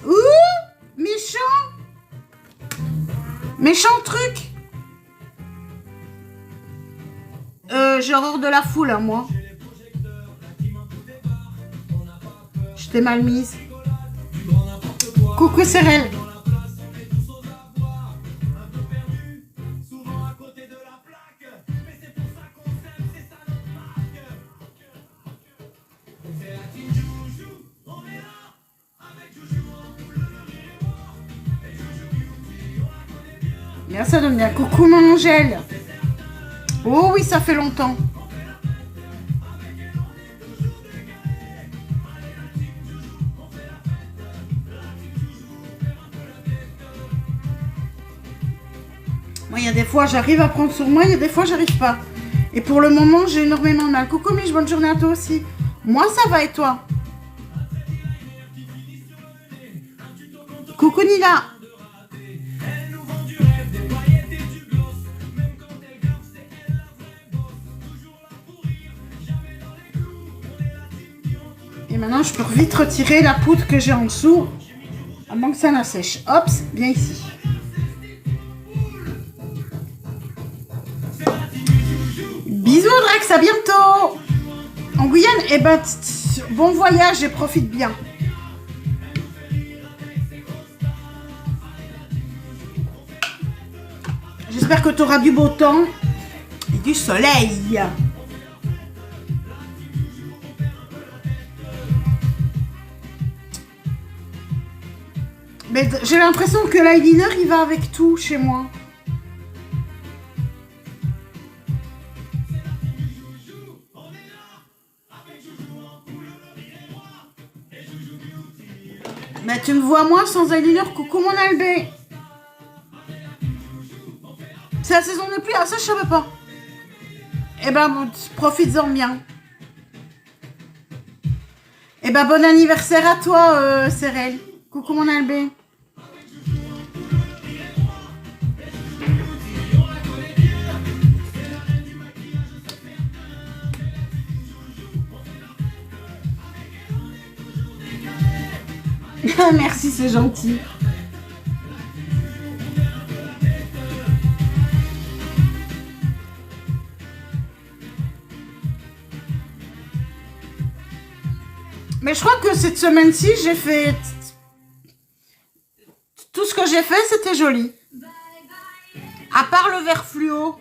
Ouh, méchant. Méchant truc. J'ai horreur de la foule, hein, moi. Je t'ai mal mise. Coucou Cyril. Merci Donia. Coucou mon Angèle. Oh oui, ça fait longtemps. Moi, il y a des fois, j'arrive à prendre sur moi, il y a des fois, j'arrive pas. Et pour le moment, j'ai énormément de mal. Coucou Mich, bonne journée à toi aussi. Moi, ça va et toi? Coucou Nila. Et maintenant, je peux vite retirer la poudre que j'ai en dessous, avant que ça n'assèche. Hop, bien ici. Bisous Drax, à bientôt. En Guyane, eh ben, bon voyage et profite bien. J'espère que tu auras du beau temps et du soleil. Mais j'ai l'impression que l'eyeliner, il va avec tout chez moi. Mais tu me vois moi sans eyeliner. Coucou mon Albé. C'est la saison de pluie. Ah ça je savais pas. Eh ben bon, profites-en bien. Eh ben bon anniversaire à toi Cyril. Coucou mon Albé. Merci, c'est gentil. Mais je crois que cette semaine-ci, j'ai fait... Tout ce que j'ai fait, c'était joli. À part le vert fluo.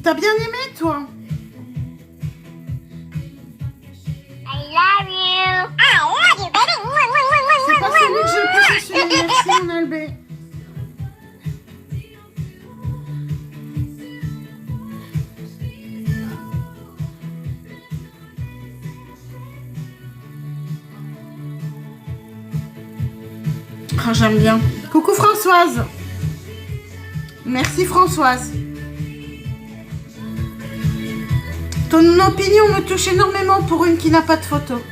T'as bien aimé, toi? I love you. I love you, baby. C'est pas celui que j'ai posé sur merci, mon Albé. Ah, j'aime bien. Coucou Françoise. Merci Françoise. Ton opinion me touche énormément pour une qui n'a pas de photo.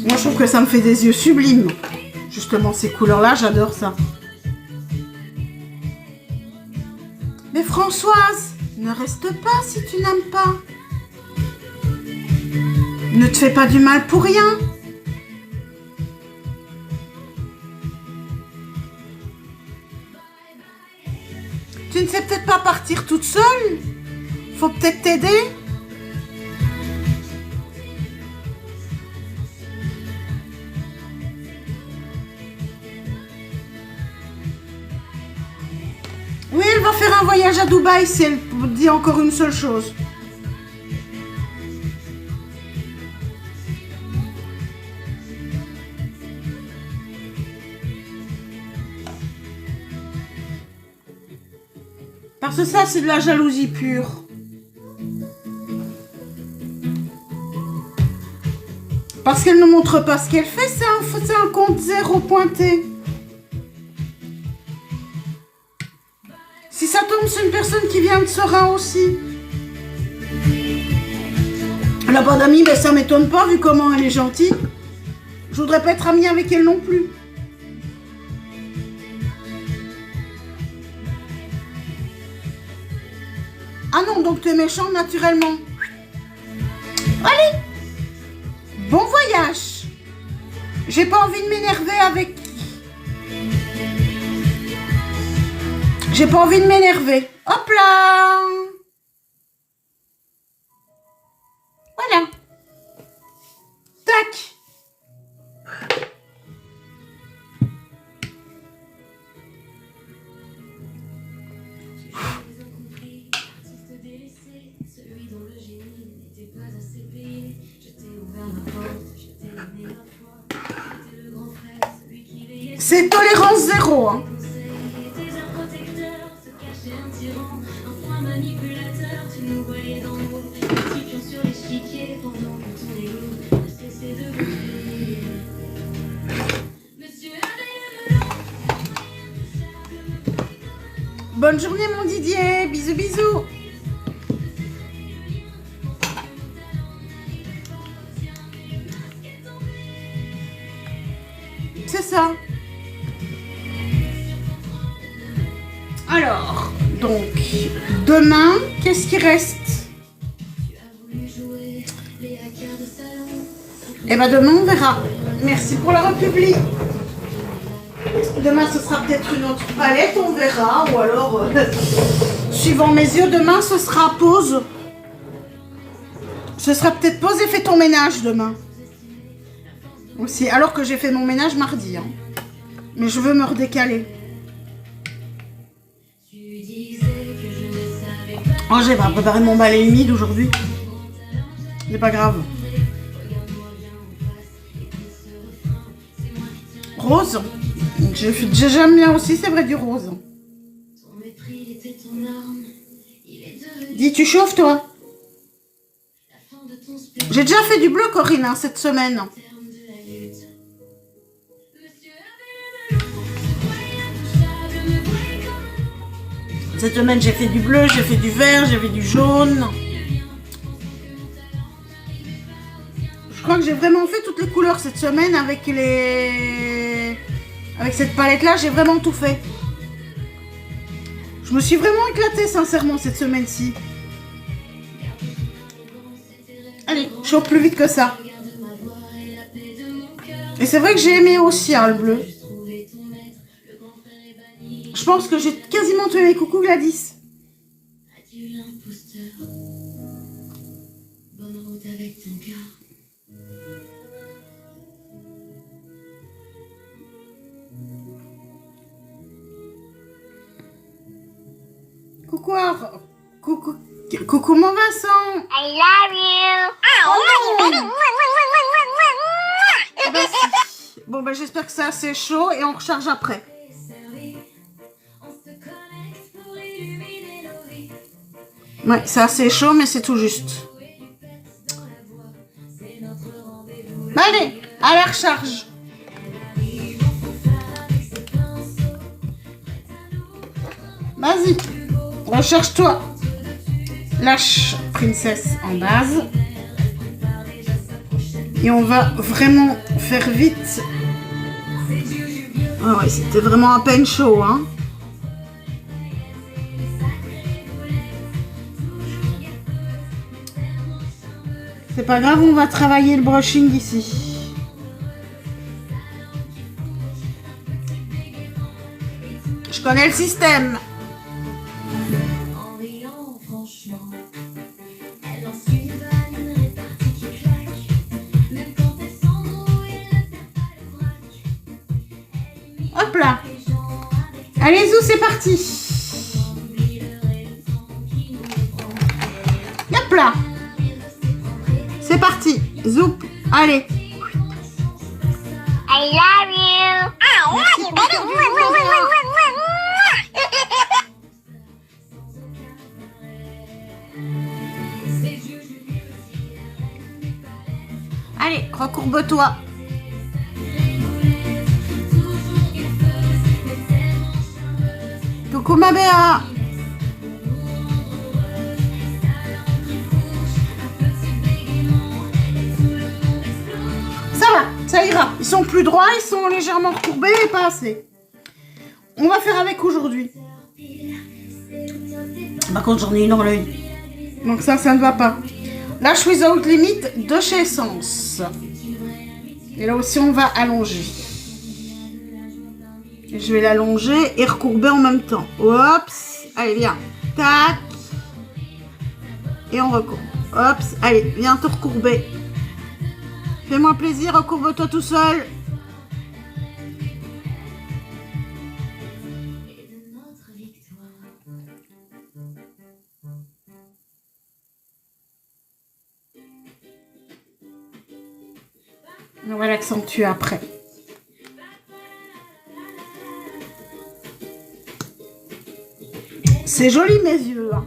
Moi, je trouve que ça me fait des yeux sublimes. Justement, ces couleurs-là, j'adore ça. Mais Françoise, ne reste pas si tu n'aimes pas. Ne te fais pas du mal pour rien. Tu ne sais peut-être pas partir toute seule. Faut peut-être t'aider. Oui, elle va faire un voyage à Dubaï si elle dit encore une seule chose. Parce que ça, c'est de la jalousie pure. Parce qu'elle ne montre pas ce qu'elle fait, c'est un compte zéro pointé. Si ça tombe, c'est une personne qui vient de Sera aussi. Elle n'a pas d'amis, mais ça m'étonne pas vu comment elle est gentille. Je voudrais pas être amie avec elle non plus. Ah non, donc tu es méchant naturellement. Allez, bon voyage. J'ai pas envie de m'énerver avec... J'ai pas envie de m'énerver. Hop là. Voilà. Tac. C'est tolérance zéro, hein. Bonne journée mon Didier, bisous bisous. C'est ça. Alors, donc, demain, qu'est-ce qui reste? Eh ben demain, on verra. Merci pour la republi. Demain, ce sera peut-être une autre palette, on verra. Ou alors, suivant mes yeux, demain, ce sera pause. Ce sera peut-être pause et fais ton ménage demain. Aussi, alors que j'ai fait mon ménage mardi. Hein. Mais je veux me redécaler. Oh, j'ai pas préparé mon balai humide aujourd'hui. C'est pas grave. Rose. J'aime bien aussi, c'est vrai, du rose. Dis, tu chauffes, toi? J'ai déjà fait du bleu, Corinne, hein, cette semaine. Cette semaine, j'ai fait du bleu, j'ai fait du vert, j'ai fait du jaune. Je crois que j'ai vraiment fait toutes les couleurs cette semaine avec les... Avec cette palette-là, j'ai vraiment tout fait. Je me suis vraiment éclatée, sincèrement, cette semaine-ci. Allez, je chauffe plus vite que ça. Et c'est vrai que j'ai aimé aussi, hein, le bleu. Je pense que j'ai quasiment tué les coucous Gladys. Coucou, coucou mon Vincent. I love you. I love you, baby. Eh ben, bon, ben j'espère que c'est assez chaud et on recharge après. Ouais, c'est assez chaud, mais c'est tout juste. Allez, à la recharge. Vas-y, recharge-toi. Lâche Princesse en base. Et on va vraiment faire vite. Ah ouais, c'était vraiment à peine chaud, hein. pas grave, on va travailler le brushing ici. Je connais le système. En riant franchement, elle lance une vanne répartie qui claque. Même quand elle s'embrouille, elle ne perd pas le braque. Elle imite Hop là. les gens avec Allez, Zou, c'est parti. oublie le temps qui nous prend. Hop là. C'est parti. Zoup. Allez. I love you. I love you, baby. Allez, recourbe-toi. Coucou ma Béa. Ça va, ça ira. Ils sont plus droits, ils sont légèrement recourbés, mais pas assez. On va faire avec aujourd'hui. Par contre, j'en ai une dans l'œil. Donc ça ne va pas. Lash Without Limit de chez Essence. Et là aussi, on va allonger. Et je vais l'allonger et recourber en même temps. Oups. Allez, viens. Tac. Et on recourbe. Oups. Allez, viens te recourber. Fais-moi plaisir, recourbe-toi tout seul. On va l'accentuer après. C'est joli mes yeux. Hein.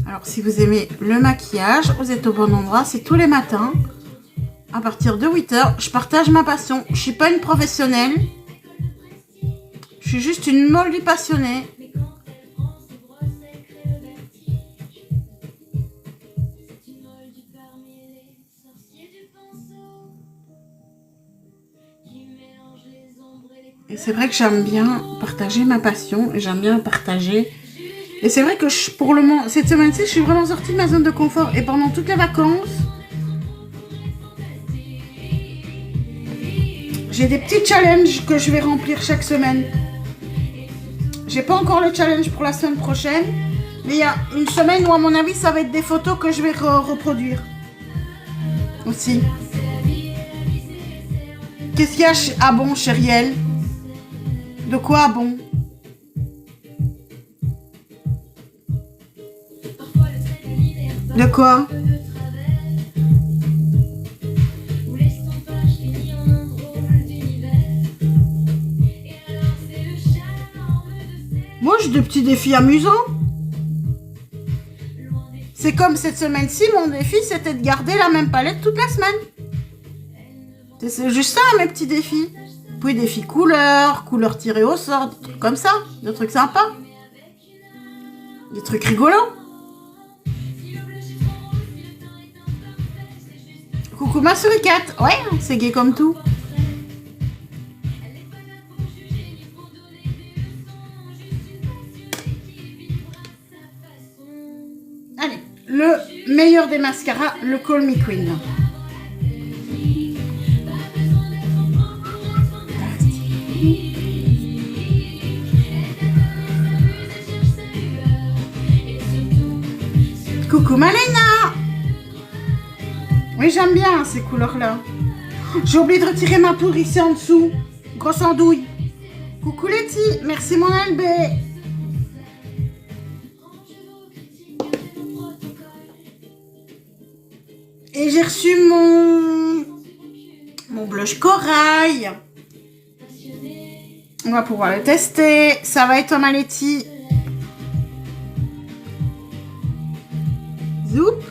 Alors si vous aimez le maquillage, vous êtes au bon endroit. C'est tous les matins. À partir de 8 h, je partage ma passion. Je suis pas une professionnelle. Je suis juste une moldue passionnée. Et c'est vrai que j'aime bien partager ma passion et j'aime bien partager. Et c'est vrai que pour le moment, cette semaine-ci, je suis vraiment sortie de ma zone de confort. Et pendant toutes les vacances, j'ai des petits challenges que je vais remplir chaque semaine. J'ai pas encore le challenge pour la semaine prochaine. Mais il y a une semaine où, à mon avis, ça va être des photos que je vais reproduire. Aussi. Qu'est-ce qu'il y a à bon, chérie? De quoi bon? De quoi? Moi, j'ai des petits défis amusants. C'est comme cette semaine-ci, mon défi, c'était de garder la même palette toute la semaine. C'est juste ça, mes petits défis. Puis des défis couleurs tirées au sort, des trucs comme ça, des trucs sympas. Des trucs rigolos. Coucou ma suricate. Ouais, c'est gay comme tout. Allez, le meilleur des mascaras, le Call Me Queen. Coucou Malena. Oui, j'aime bien ces couleurs-là. J'ai oublié de retirer ma poudre ici en dessous. Grosse andouille. Coucou Letty. Merci mon LB. Et j'ai reçu mon blush corail. On va pouvoir le tester. Ça va et toi ma Letty? Zoup.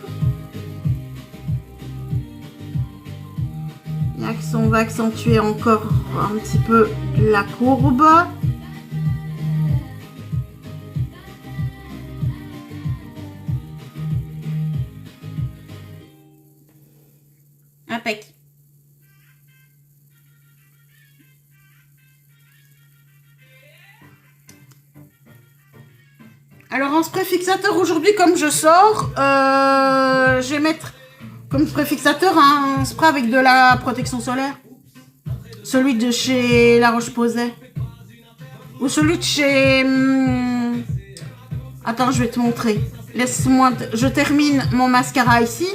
On va accentuer encore un petit peu la courbe. Impec. Alors en spray fixateur aujourd'hui, comme je sors, je vais mettre comme préfixateur, un spray avec de la protection solaire. Celui de chez La Roche-Posay. Ou celui de chez... Attends, je vais te montrer. Laisse-moi... Je termine mon mascara ici.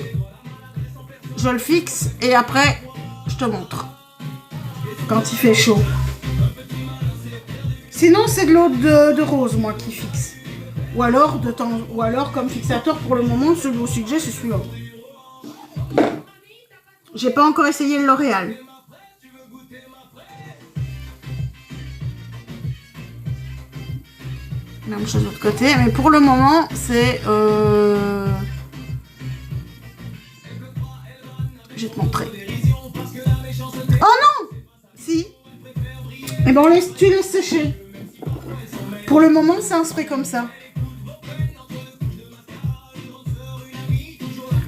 Je le fixe et après, je te montre. Quand il fait chaud. Sinon, c'est de l'eau de rose, moi, qui fixe. Ou alors, comme fixateur, pour le moment, celui au sujet, c'est celui-là. J'ai pas encore essayé le L'Oréal. Même chose de l'autre côté. Mais pour le moment, c'est... Je vais te montrer. Oh non! Si. Eh ben, tu laisses sécher. Pour le moment, c'est un spray comme ça.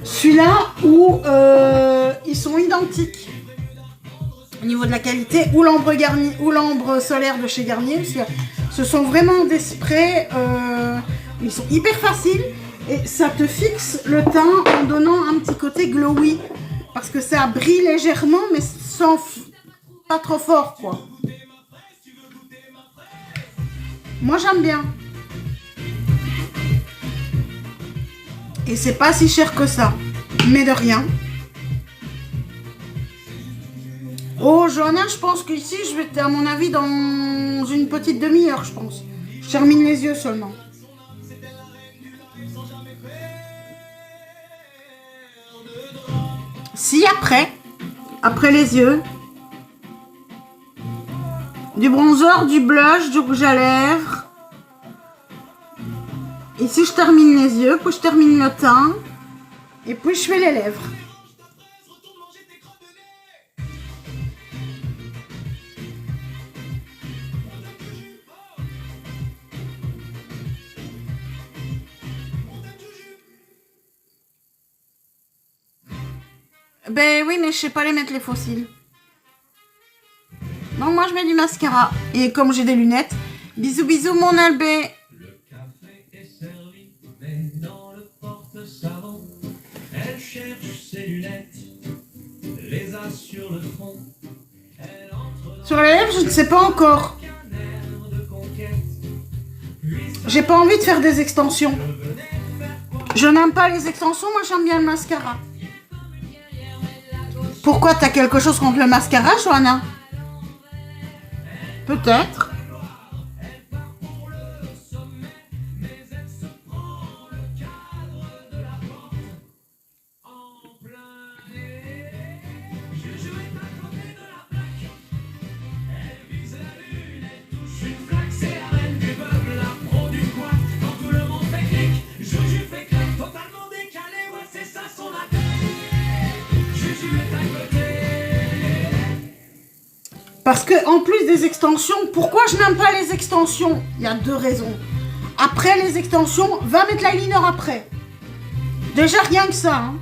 Celui-là où ils sont identiques au niveau de la qualité, ou l'ambre solaire de chez Garnier. Parce que ce sont vraiment des sprays, ils sont hyper faciles et ça te fixe le teint en donnant un petit côté glowy. Parce que ça brille légèrement, mais sans pas trop fort, quoi. Moi, j'aime bien. Et c'est pas si cher que ça. Mais de rien. Oh, Johanna, je pense qu'ici, je vais être, à mon avis, dans une petite demi-heure, je pense. Je termine les yeux seulement. Si après les yeux, du bronzer, du blush, du rouge à lèvres. Ici, je termine les yeux, puis je termine le teint. Et puis, je fais les lèvres. Ben oui, mais je sais pas les mettre les fossiles. Donc moi je mets du mascara. Et comme j'ai des lunettes, bisous bisous mon Albé. Le café est servi, mais dans le porte-savon, elle cherche ses lunettes, les a sur le front. Elle entre dans Sur les lèvres, je ne sais pas encore. un air de conquête. J'ai pas envie de faire des extensions. Je n'aime pas les extensions, moi j'aime bien le mascara. Pourquoi t'as quelque chose contre le mascara, Johanna? Peut-être. Parce que en plus des extensions, pourquoi je n'aime pas les extensions? Il y a deux raisons. Après les extensions, va mettre l'eyeliner après. Déjà rien que ça. Hein.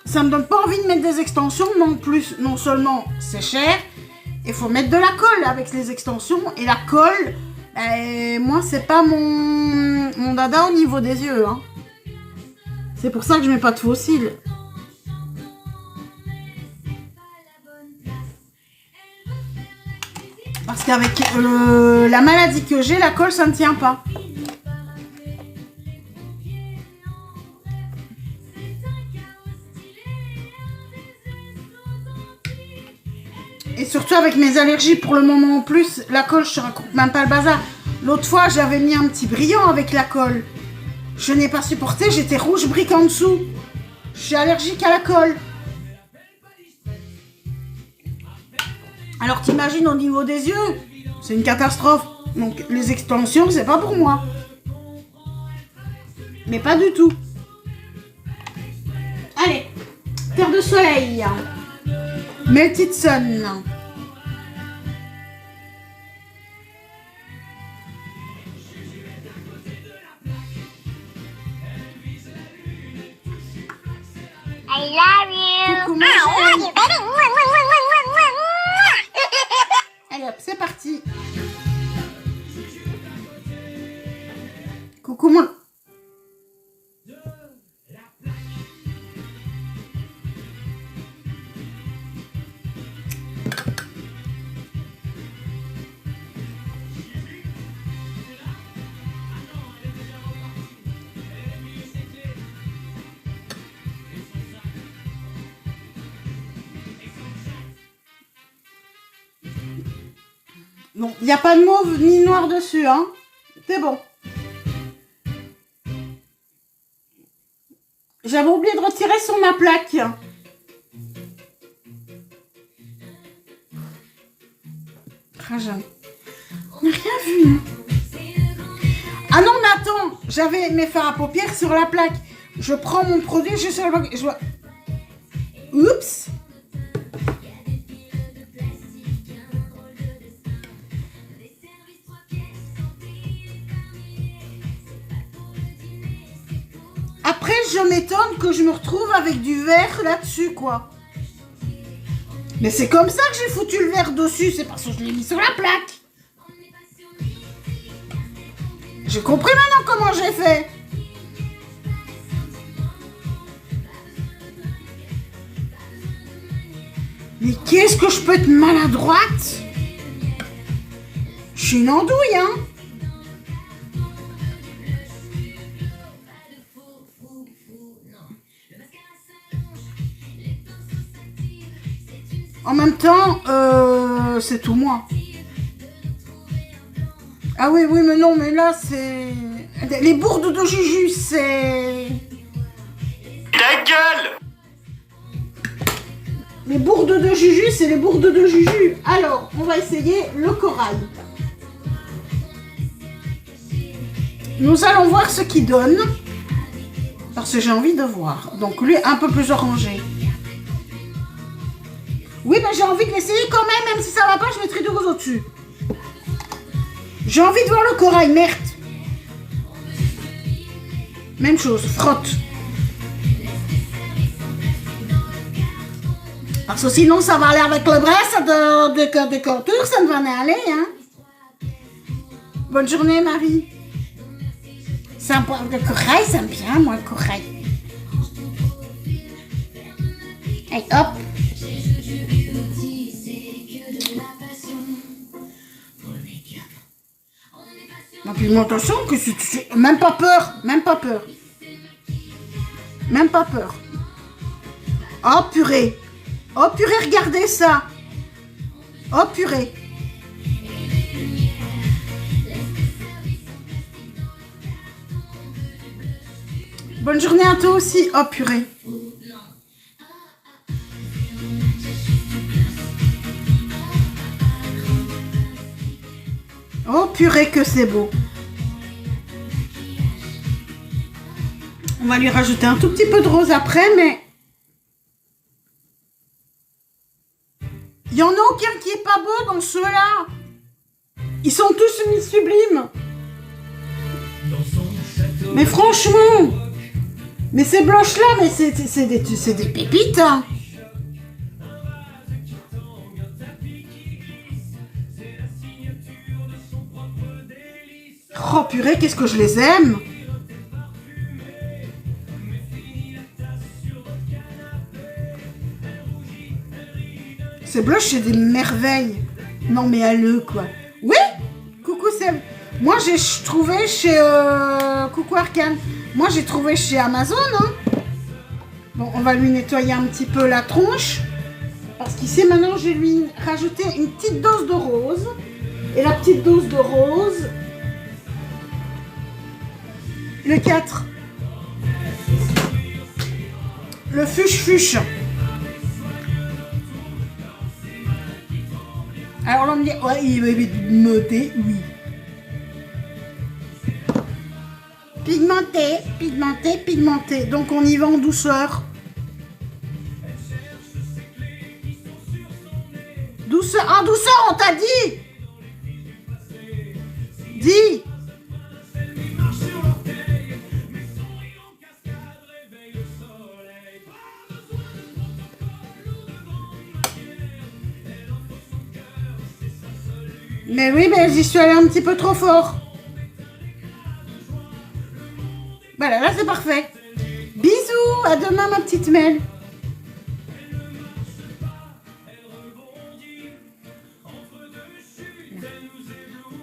Ça me donne pas envie de mettre des extensions, mais en plus, non seulement c'est cher, il faut mettre de la colle avec les extensions. Et la colle, moi c'est pas mon dada au niveau des yeux. Hein. C'est pour ça que je mets pas de faux cils. Parce qu'avec la maladie que j'ai, la colle, ça ne tient pas. Et surtout avec mes allergies pour le moment en plus, la colle, je ne raconte même pas le bazar. L'autre fois, j'avais mis un petit brillant avec la colle. Je n'ai pas supporté, j'étais rouge brique en dessous. Je suis allergique à la colle. Alors t'imagines au niveau des yeux, c'est une catastrophe. Donc les extensions, c'est pas pour moi. Mais pas du tout. Allez, terre de soleil. Melted Sun. I love you. Coucou, ma I love chérie. you, baby. Mwah, mwah, mwah, mwah, mwah, mwah. Allez hop, c'est parti. Coucou mon... Non, il n'y a pas de mauve ni noir dessus, hein. C'est bon. J'avais oublié de retirer sur ma plaque. Ah, j'ai rien vu. Ah non, mais attends, j'avais mes fards à paupières sur la plaque. Je prends mon produit, je suis sur la plaque. Je vois... Oups. Après, je m'étonne que je me retrouve avec du verre là-dessus, quoi. Mais c'est comme ça que j'ai foutu le verre dessus, c'est parce que je l'ai mis sur la plaque. J'ai compris maintenant comment j'ai fait. Mais qu'est-ce que je peux être maladroite? Je suis une andouille, hein. En même temps, c'est tout moi. Ah oui, oui, mais non, mais là, c'est... Les bourdes de Juju, c'est... Ta gueule! Les bourdes de Juju, c'est les bourdes de Juju. Alors, on va essayer le corail. Nous allons voir ce qu'il donne. Parce que j'ai envie de voir. Donc, lui, un peu plus orangé. Oui, mais j'ai envie de l'essayer quand même si ça va pas, je mettrai du rose au-dessus. J'ai envie de voir le corail, merde. Même chose, frotte. Parce que sinon, ça va aller avec le bras de couture, ça ne va pas aller, hein. Bonne journée, Marie. C'est un poivre de corail, ça me bien, moi, le corail. Allez, hop. La pigmentation, que c'est... Même pas peur, même pas peur. Même pas peur. Oh purée. Oh purée, regardez ça. Oh purée. Bonne journée à toi aussi. Oh purée. Oh purée que c'est beau. On va lui rajouter un tout petit peu de rose après, mais... Il n'y en a aucun qui est pas beau dans ceux-là. Ils sont tous mis sublimes. Mais franchement... Mais ces blanches-là, mais c'est des pépites, hein. Oh purée, qu'est-ce que je les aime. Ces blushs, c'est des merveilles. Non mais alleux, quoi. Oui. Coucou, c'est... Moi, j'ai trouvé chez... Coucou Arcane. Moi, j'ai trouvé chez Amazon, hein. Bon, on va lui nettoyer un petit peu la tronche. Parce qu'ici, maintenant, je vais lui rajouter une petite dose de rose. Et la petite dose de rose... Le 4. Le fuche-fuche. Alors on me dit, ouais, il va noter, oui. Pigmenté, pigmenté, pigmenté. Donc on y va en douceur. Douceur, en douceur, on t'a dit. Dis. Mais oui, mais j'y suis allée un petit peu trop fort. Voilà, là c'est parfait. Bisous, à demain ma petite Mel.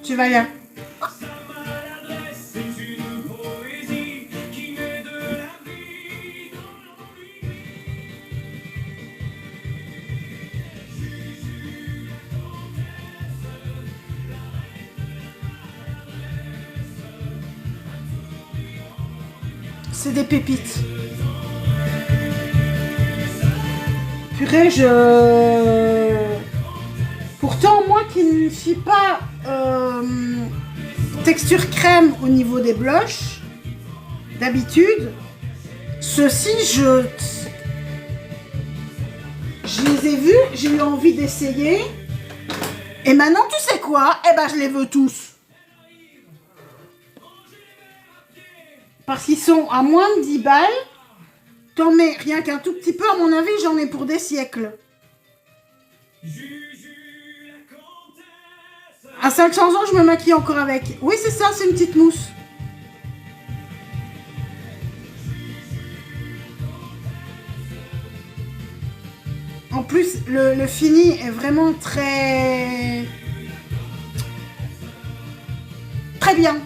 Tu vas là. C'est des pépites. Purée, Pourtant, moi qui ne suis pas texture crème au niveau des blushs, d'habitude, ceux-ci, je les ai vus, j'ai eu envie d'essayer. Et maintenant, tu sais quoi? Eh ben, je les veux tous. Parce qu'ils sont à moins de 10 balles. T'en mets rien qu'un tout petit peu, à mon avis, j'en ai pour des siècles. À 500 ans, je me maquille encore avec. Oui, c'est ça, c'est une petite mousse. En plus, le fini est vraiment très bien.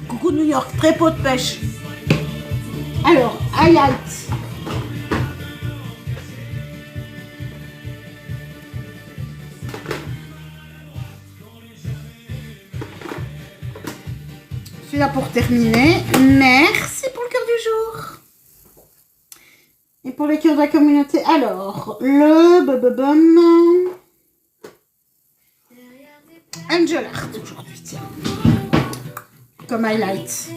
Coucou New York, très pot de pêche. Alors, highlight. Celui-là pour terminer. Merci pour le cœur du jour. Et pour les cœurs de la communauté, alors, le Angel Art aujourd'hui, tiens. Comme highlight.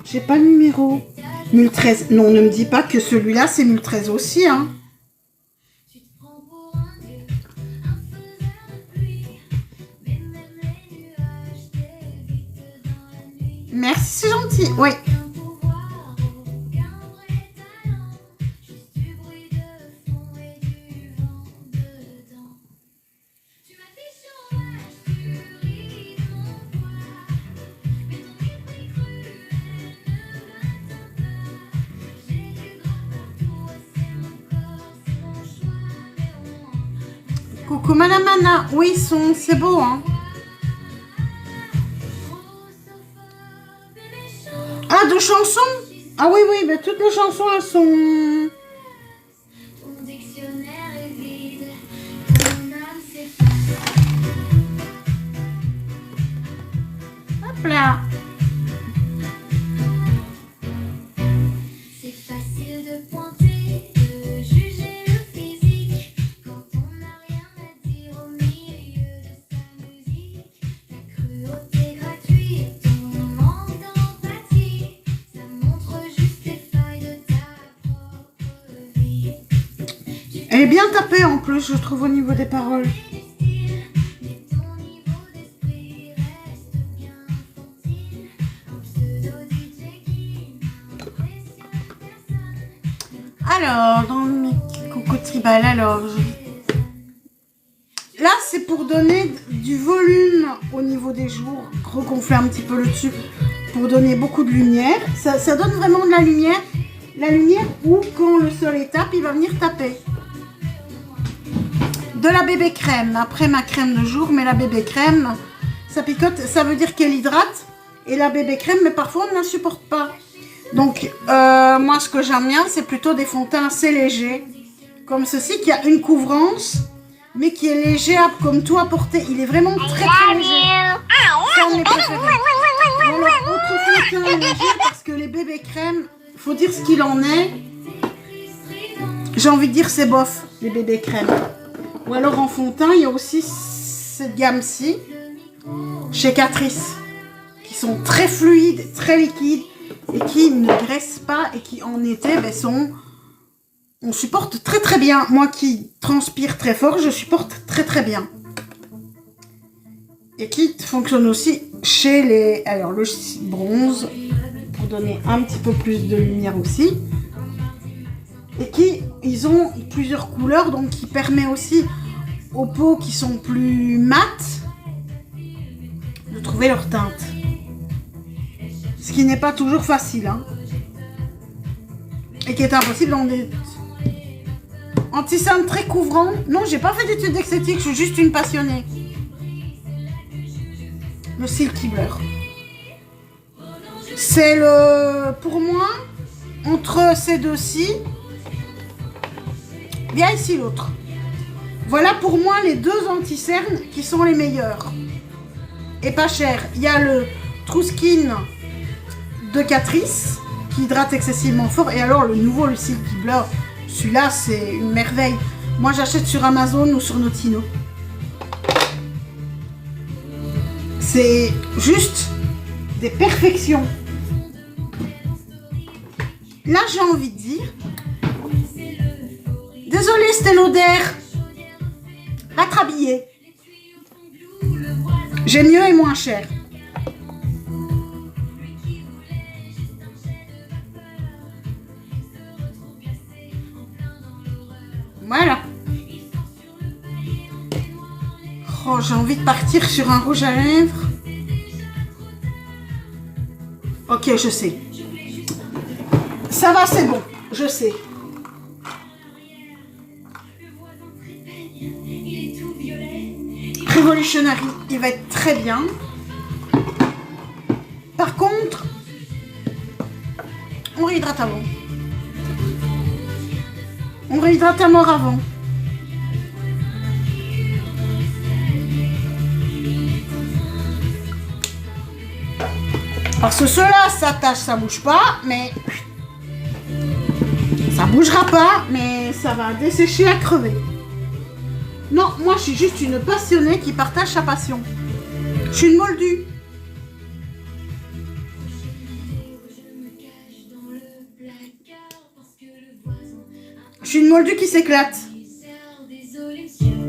J'ai pas le numéro. 1013. Non, ne me dis pas que celui-là, c'est 1013 aussi, hein. Merci, c'est gentil. Oui. Coucou Madame Anna. Oui, c'est beau, hein. Ah, de chansons? Ah oui, oui, mais toutes les chansons, elles sont... Ton dictionnaire est vide, ton âme s'efface. Hop là. C'est facile de pointer, de juger le physique quand on n'a rien à dire au milieu de sa musique. Ta cruauté gratuite, ton manque d'empathie, ça montre juste les failles de ta propre vie. Elle est bien tapée en plus, je trouve, au niveau des paroles. Mais ton niveau d'esprit reste bien infantile. Un pseudo DJ qui n'impressionne personne. Alors, dans mes coucou tribal, alors... Là, c'est pour donner du volume au niveau des jours, regonfler un petit peu le dessus pour donner beaucoup de lumière. Ça donne vraiment de la lumière où, quand le soleil tape, il va venir taper. De la bébé crème, après ma crème de jour, mais la bébé crème, ça picote, ça veut dire qu'elle hydrate. Et la bébé crème, mais parfois on ne la supporte pas. Donc, moi, ce que j'aime bien, c'est plutôt des fonds de teint assez légers, comme ceci, qui a une couvrance, mais qui est léger, comme tout à porter. Il est vraiment très très léger. C'est un de mes préférés. Alors, autre fond de teint léger, parce que les bébés crèmes, faut dire ce qu'il en est. J'ai envie de dire c'est bof, les bébés crèmes. Ou alors en fond de teint, il y a aussi cette gamme-ci, chez Catrice, qui sont très fluides, très liquides, et qui ne graissent pas, et qui en été, on supporte très très bien. Moi qui transpire très fort, je supporte très très bien. Et qui fonctionne aussi chez les... Alors le bronze, pour donner un petit peu plus de lumière aussi. Et ils ont plusieurs couleurs, donc qui permet aussi aux peaux qui sont plus mates de trouver leur teinte. Ce qui n'est pas toujours facile, hein. Et qui est impossible dans des anti-cerne très couvrants. Non, j'ai pas fait d'études esthétiques, je suis juste une passionnée. Le Silky Blur. C'est pour moi, entre ces deux-ci, Viens ici l'autre. Voilà pour moi les deux anti-cernes qui sont les meilleurs. Et pas cher. Il y a le True Skin de Catrice qui hydrate excessivement fort. Et alors le nouveau, le Silky Blur, celui-là c'est une merveille. Moi j'achète sur Amazon ou sur Notino. C'est juste des perfections. Là j'ai envie de dire, désolé Sténodaire, va te rhabiller. J'ai mieux et moins cher. Voilà. Oh, j'ai envie de partir sur un rouge à lèvres. Ok, je sais. Ça va, c'est bon. Je sais. Revolutionary, il va être très bien. Par contre, on réhydrate avant. On réhydrate à mort avant. Parce que ceux-là, ça tâche, ça bouge pas, mais ça bougera pas, mais ça va dessécher à crever. Non, moi je suis juste une passionnée qui partage sa passion. Je suis une moldue. Je suis une moldue qui s'éclate.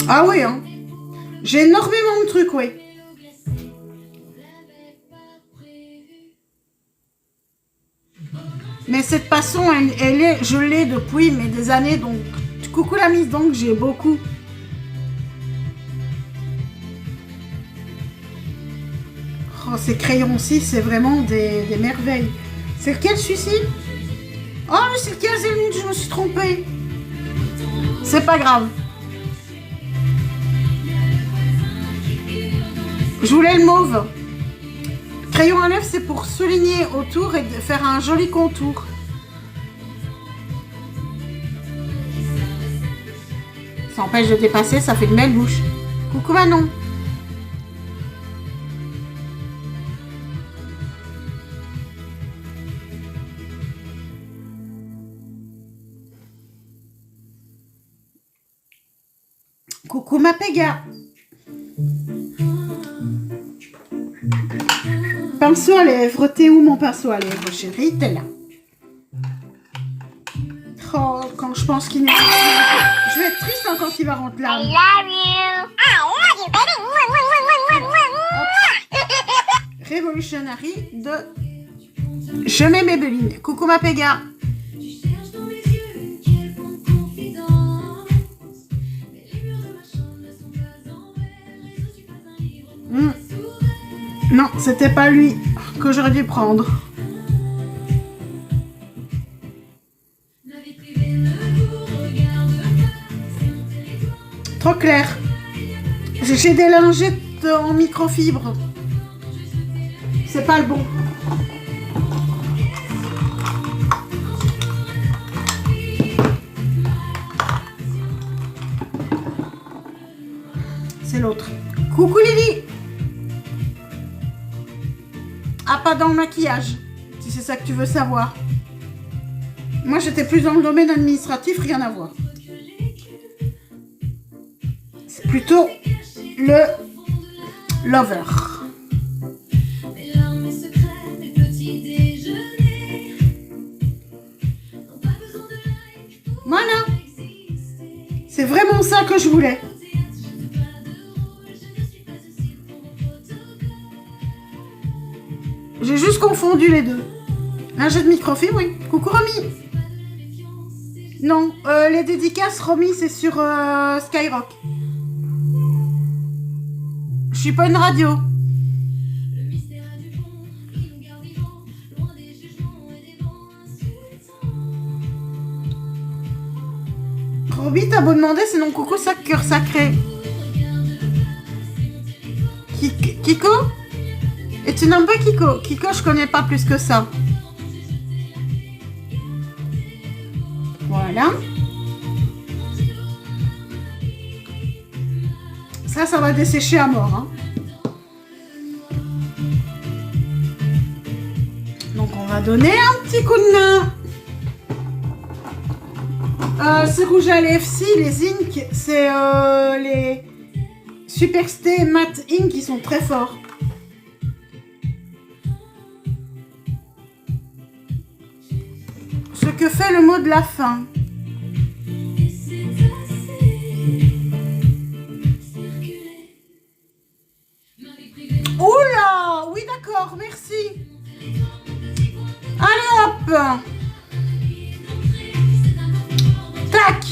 Ah oui, hein. J'ai énormément de trucs, oui. Mais cette passion, elle est, je l'ai depuis mais des années, donc coucou la mise, donc j'ai beaucoup. Oh, ces crayons-ci, c'est vraiment des merveilles. C'est lequel celui-ci? Oh, mais c'est le 15e minute, je me suis trompée. C'est pas grave. Je voulais le mauve. Crayon à lèvres, c'est pour souligner autour et faire un joli contour. Ça empêche de dépasser, ça fait une belle bouche. Coucou Manon. Coucou ma Péga. Pinceau à lèvres, t'es où mon pinceau à lèvres, chérie? T'es là. Oh, quand je pense qu'il n'est pas... Je vais être triste hein, quand il va rentrer là. I love you. I love you, baby. Mwah, mwah, mwah, mwah, mwah, mwah. Revolutionary de... Je mets Maybelline. Coucou ma Péga. Non, c'était pas lui que j'aurais dû prendre. Trop clair. J'ai des lingettes en microfibre. C'est pas le bon. C'est l'autre. Coucou Lily. Ah, pas dans le maquillage, si c'est ça que tu veux savoir. Moi, j'étais plus dans le domaine administratif, rien à voir. C'est plutôt le lover. Voilà. C'est vraiment ça que je voulais. J'ai juste confondu les deux. Lingette de microfibre, oui. Coucou Romy. Non, les dédicaces, Romy, c'est sur Skyrock. Je suis pas une radio. Roby, t'as beau demander, c'est non coucou, ça cœur sacré. Kiko? Et tu n'aimes pas Kiko? Kiko, je connais pas plus que ça. Voilà. Là, ça va dessécher à mort. Hein. Donc, on va donner un petit coup de main. Ces rouges à lèvres, si, les Ink, c'est les Superstay Matte Ink qui sont très forts. Ce que fait le mot de la fin. Oula! Oui, d'accord, merci. Allez, hop! Tac!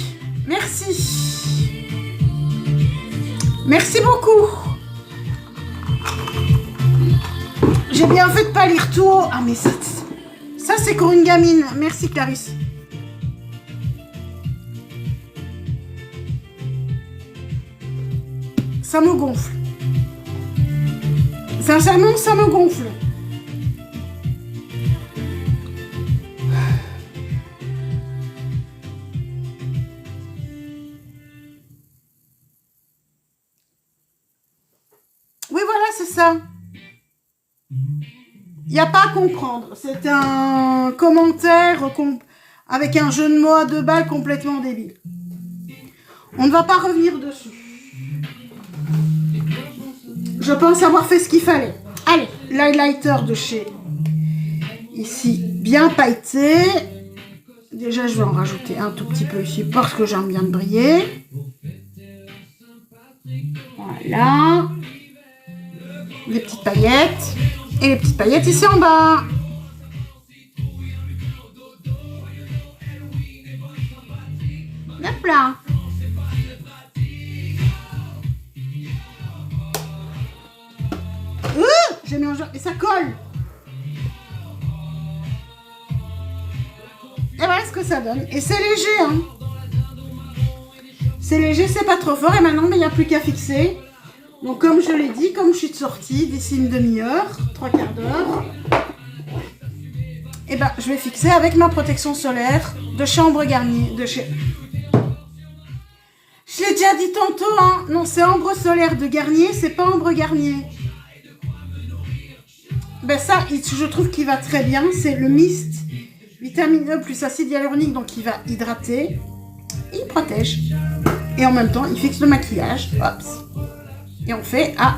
Merci. Merci beaucoup. J'ai bien fait de pas lire tout haut. Ah, mais ça c'est pour une gamine. Merci, Clarisse. Ça me gonfle. Sincèrement, ça me gonfle. Oui, voilà, c'est ça. Il n'y a pas à comprendre. C'est un commentaire avec un jeu de mots à 2 balles complètement débile. On ne va pas revenir dessus. Je pense avoir fait ce qu'il fallait. Allez, l'highlighter de chez ici, bien pailleté. Déjà, je vais en rajouter un tout petit peu ici parce que j'aime bien briller. Voilà. Les petites paillettes. Et les petites paillettes ici en bas. Hop là. J'ai mis en jeu et ça colle. Et voilà ce que ça donne. Et c'est léger, hein. C'est léger, c'est pas trop fort. Et maintenant, il n'y a plus qu'à fixer. Donc, comme je l'ai dit, comme je suis de sortie d'ici une demi-heure, 3/4 d'heure, et ben, je vais fixer avec ma protection solaire de chez Ambre Garnier. Je l'ai déjà dit tantôt, hein. Non, c'est Ambre Solaire de Garnier, c'est pas Ambre Garnier. Ben ça, je trouve qu'il va très bien. C'est le mist vitamine E plus acide hyaluronique, donc il va hydrater, il protège. Et en même temps, il fixe le maquillage. Hop. Et on fait à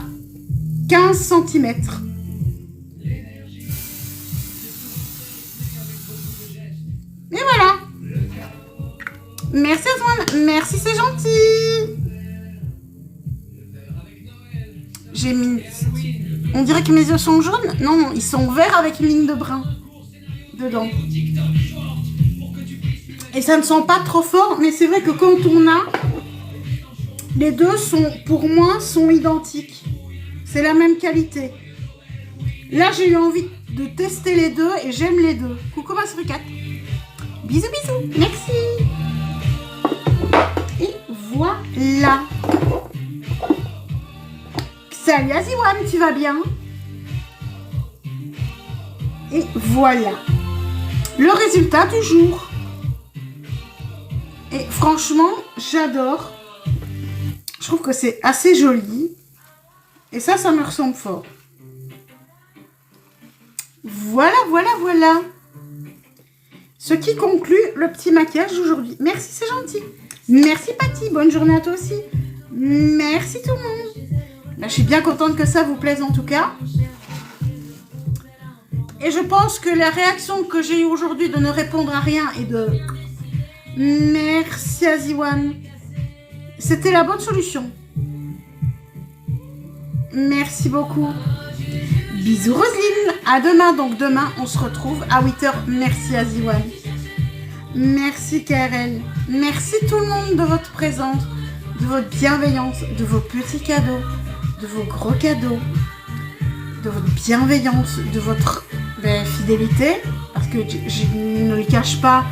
15 cm. Et voilà. Merci Antoine. Merci, c'est gentil. J'ai mis... On dirait que mes yeux sont jaunes. Non, ils sont verts avec une ligne de brun dedans. Et ça ne sent pas trop fort, mais c'est vrai que quand on a... Les deux sont, pour moi, sont identiques. C'est la même qualité. Là, j'ai eu envie de tester les deux et j'aime les deux. Coucou ma suricate. Bisous, bisous. Merci. Et voilà. Salut Aziwan, tu vas bien? Et voilà. Le résultat du jour. Et franchement, j'adore. Je trouve que c'est assez joli. Et ça me ressemble fort. Voilà, voilà, voilà. Ce qui conclut le petit maquillage d'aujourd'hui. Merci, c'est gentil. Merci Patty, bonne journée à toi aussi. Merci tout le monde. Là, je suis bien contente que ça vous plaise en tout cas. Et je pense que la réaction que j'ai eue aujourd'hui de ne répondre à rien et de... Merci Aziwan. C'était la bonne solution. Merci beaucoup. Bisous Roselyne. À demain. Donc demain, on se retrouve à 8h. Merci Aziwan. Merci KRL. Merci tout le monde de votre présence, de votre bienveillance, de vos petits cadeaux, de vos gros cadeaux, de votre bienveillance, de votre fidélité. Parce que je ne le cache pas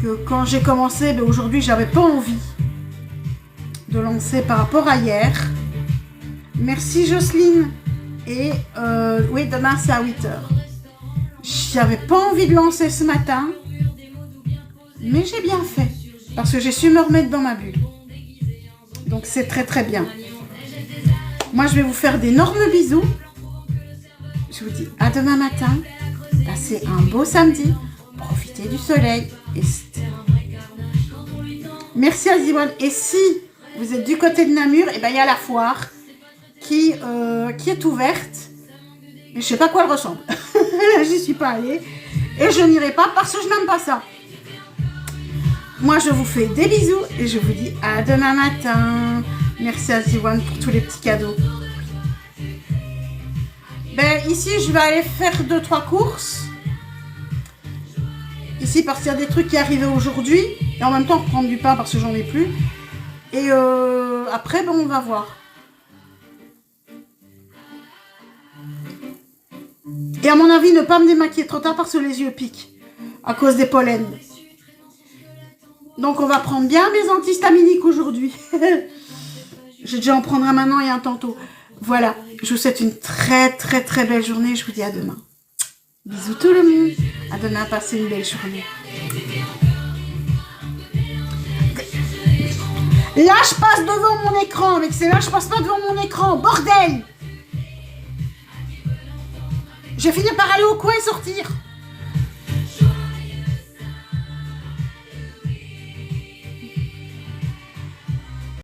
que quand j'ai commencé, aujourd'hui, j'avais pas envie de lancer par rapport à hier. Merci Jocelyne. Et oui, demain c'est à 8h. J'avais pas envie de lancer ce matin, mais j'ai bien fait parce que j'ai su me remettre dans ma bulle. Donc c'est très très bien. Moi, je vais vous faire d'énormes bisous. Je vous dis à demain matin. Passez un beau samedi. Profitez du soleil. Et merci à Ziwan. Et si vous êtes du côté de Namur, et ben il y a la foire qui est ouverte. Mais je sais pas à quoi elle ressemble. J'y suis pas allée. Et je n'irai pas parce que je n'aime pas ça. Moi, je vous fais des bisous et je vous dis à demain matin. Merci à Ziwan pour tous les petits cadeaux. Ben, ici, je vais aller faire 2-3 courses. Ici, parce qu'il y a des trucs qui arrivaient aujourd'hui. Et en même temps, prendre du pain parce que j'en ai plus. Et après, ben, on va voir. Et à mon avis, ne pas me démaquiller trop tard parce que les yeux piquent. À cause des pollens. Donc, on va prendre bien mes antihistaminiques aujourd'hui. J'ai déjà en prendre un maintenant et un tantôt. Voilà. Je vous souhaite une très, très, très belle journée. Je vous dis à demain. Bisous tout le monde. À demain. Passez une belle journée. Là, je passe devant mon écran. Avec c'est là, je passe pas devant mon écran. Bordel! Je vais finir par aller au coin et sortir.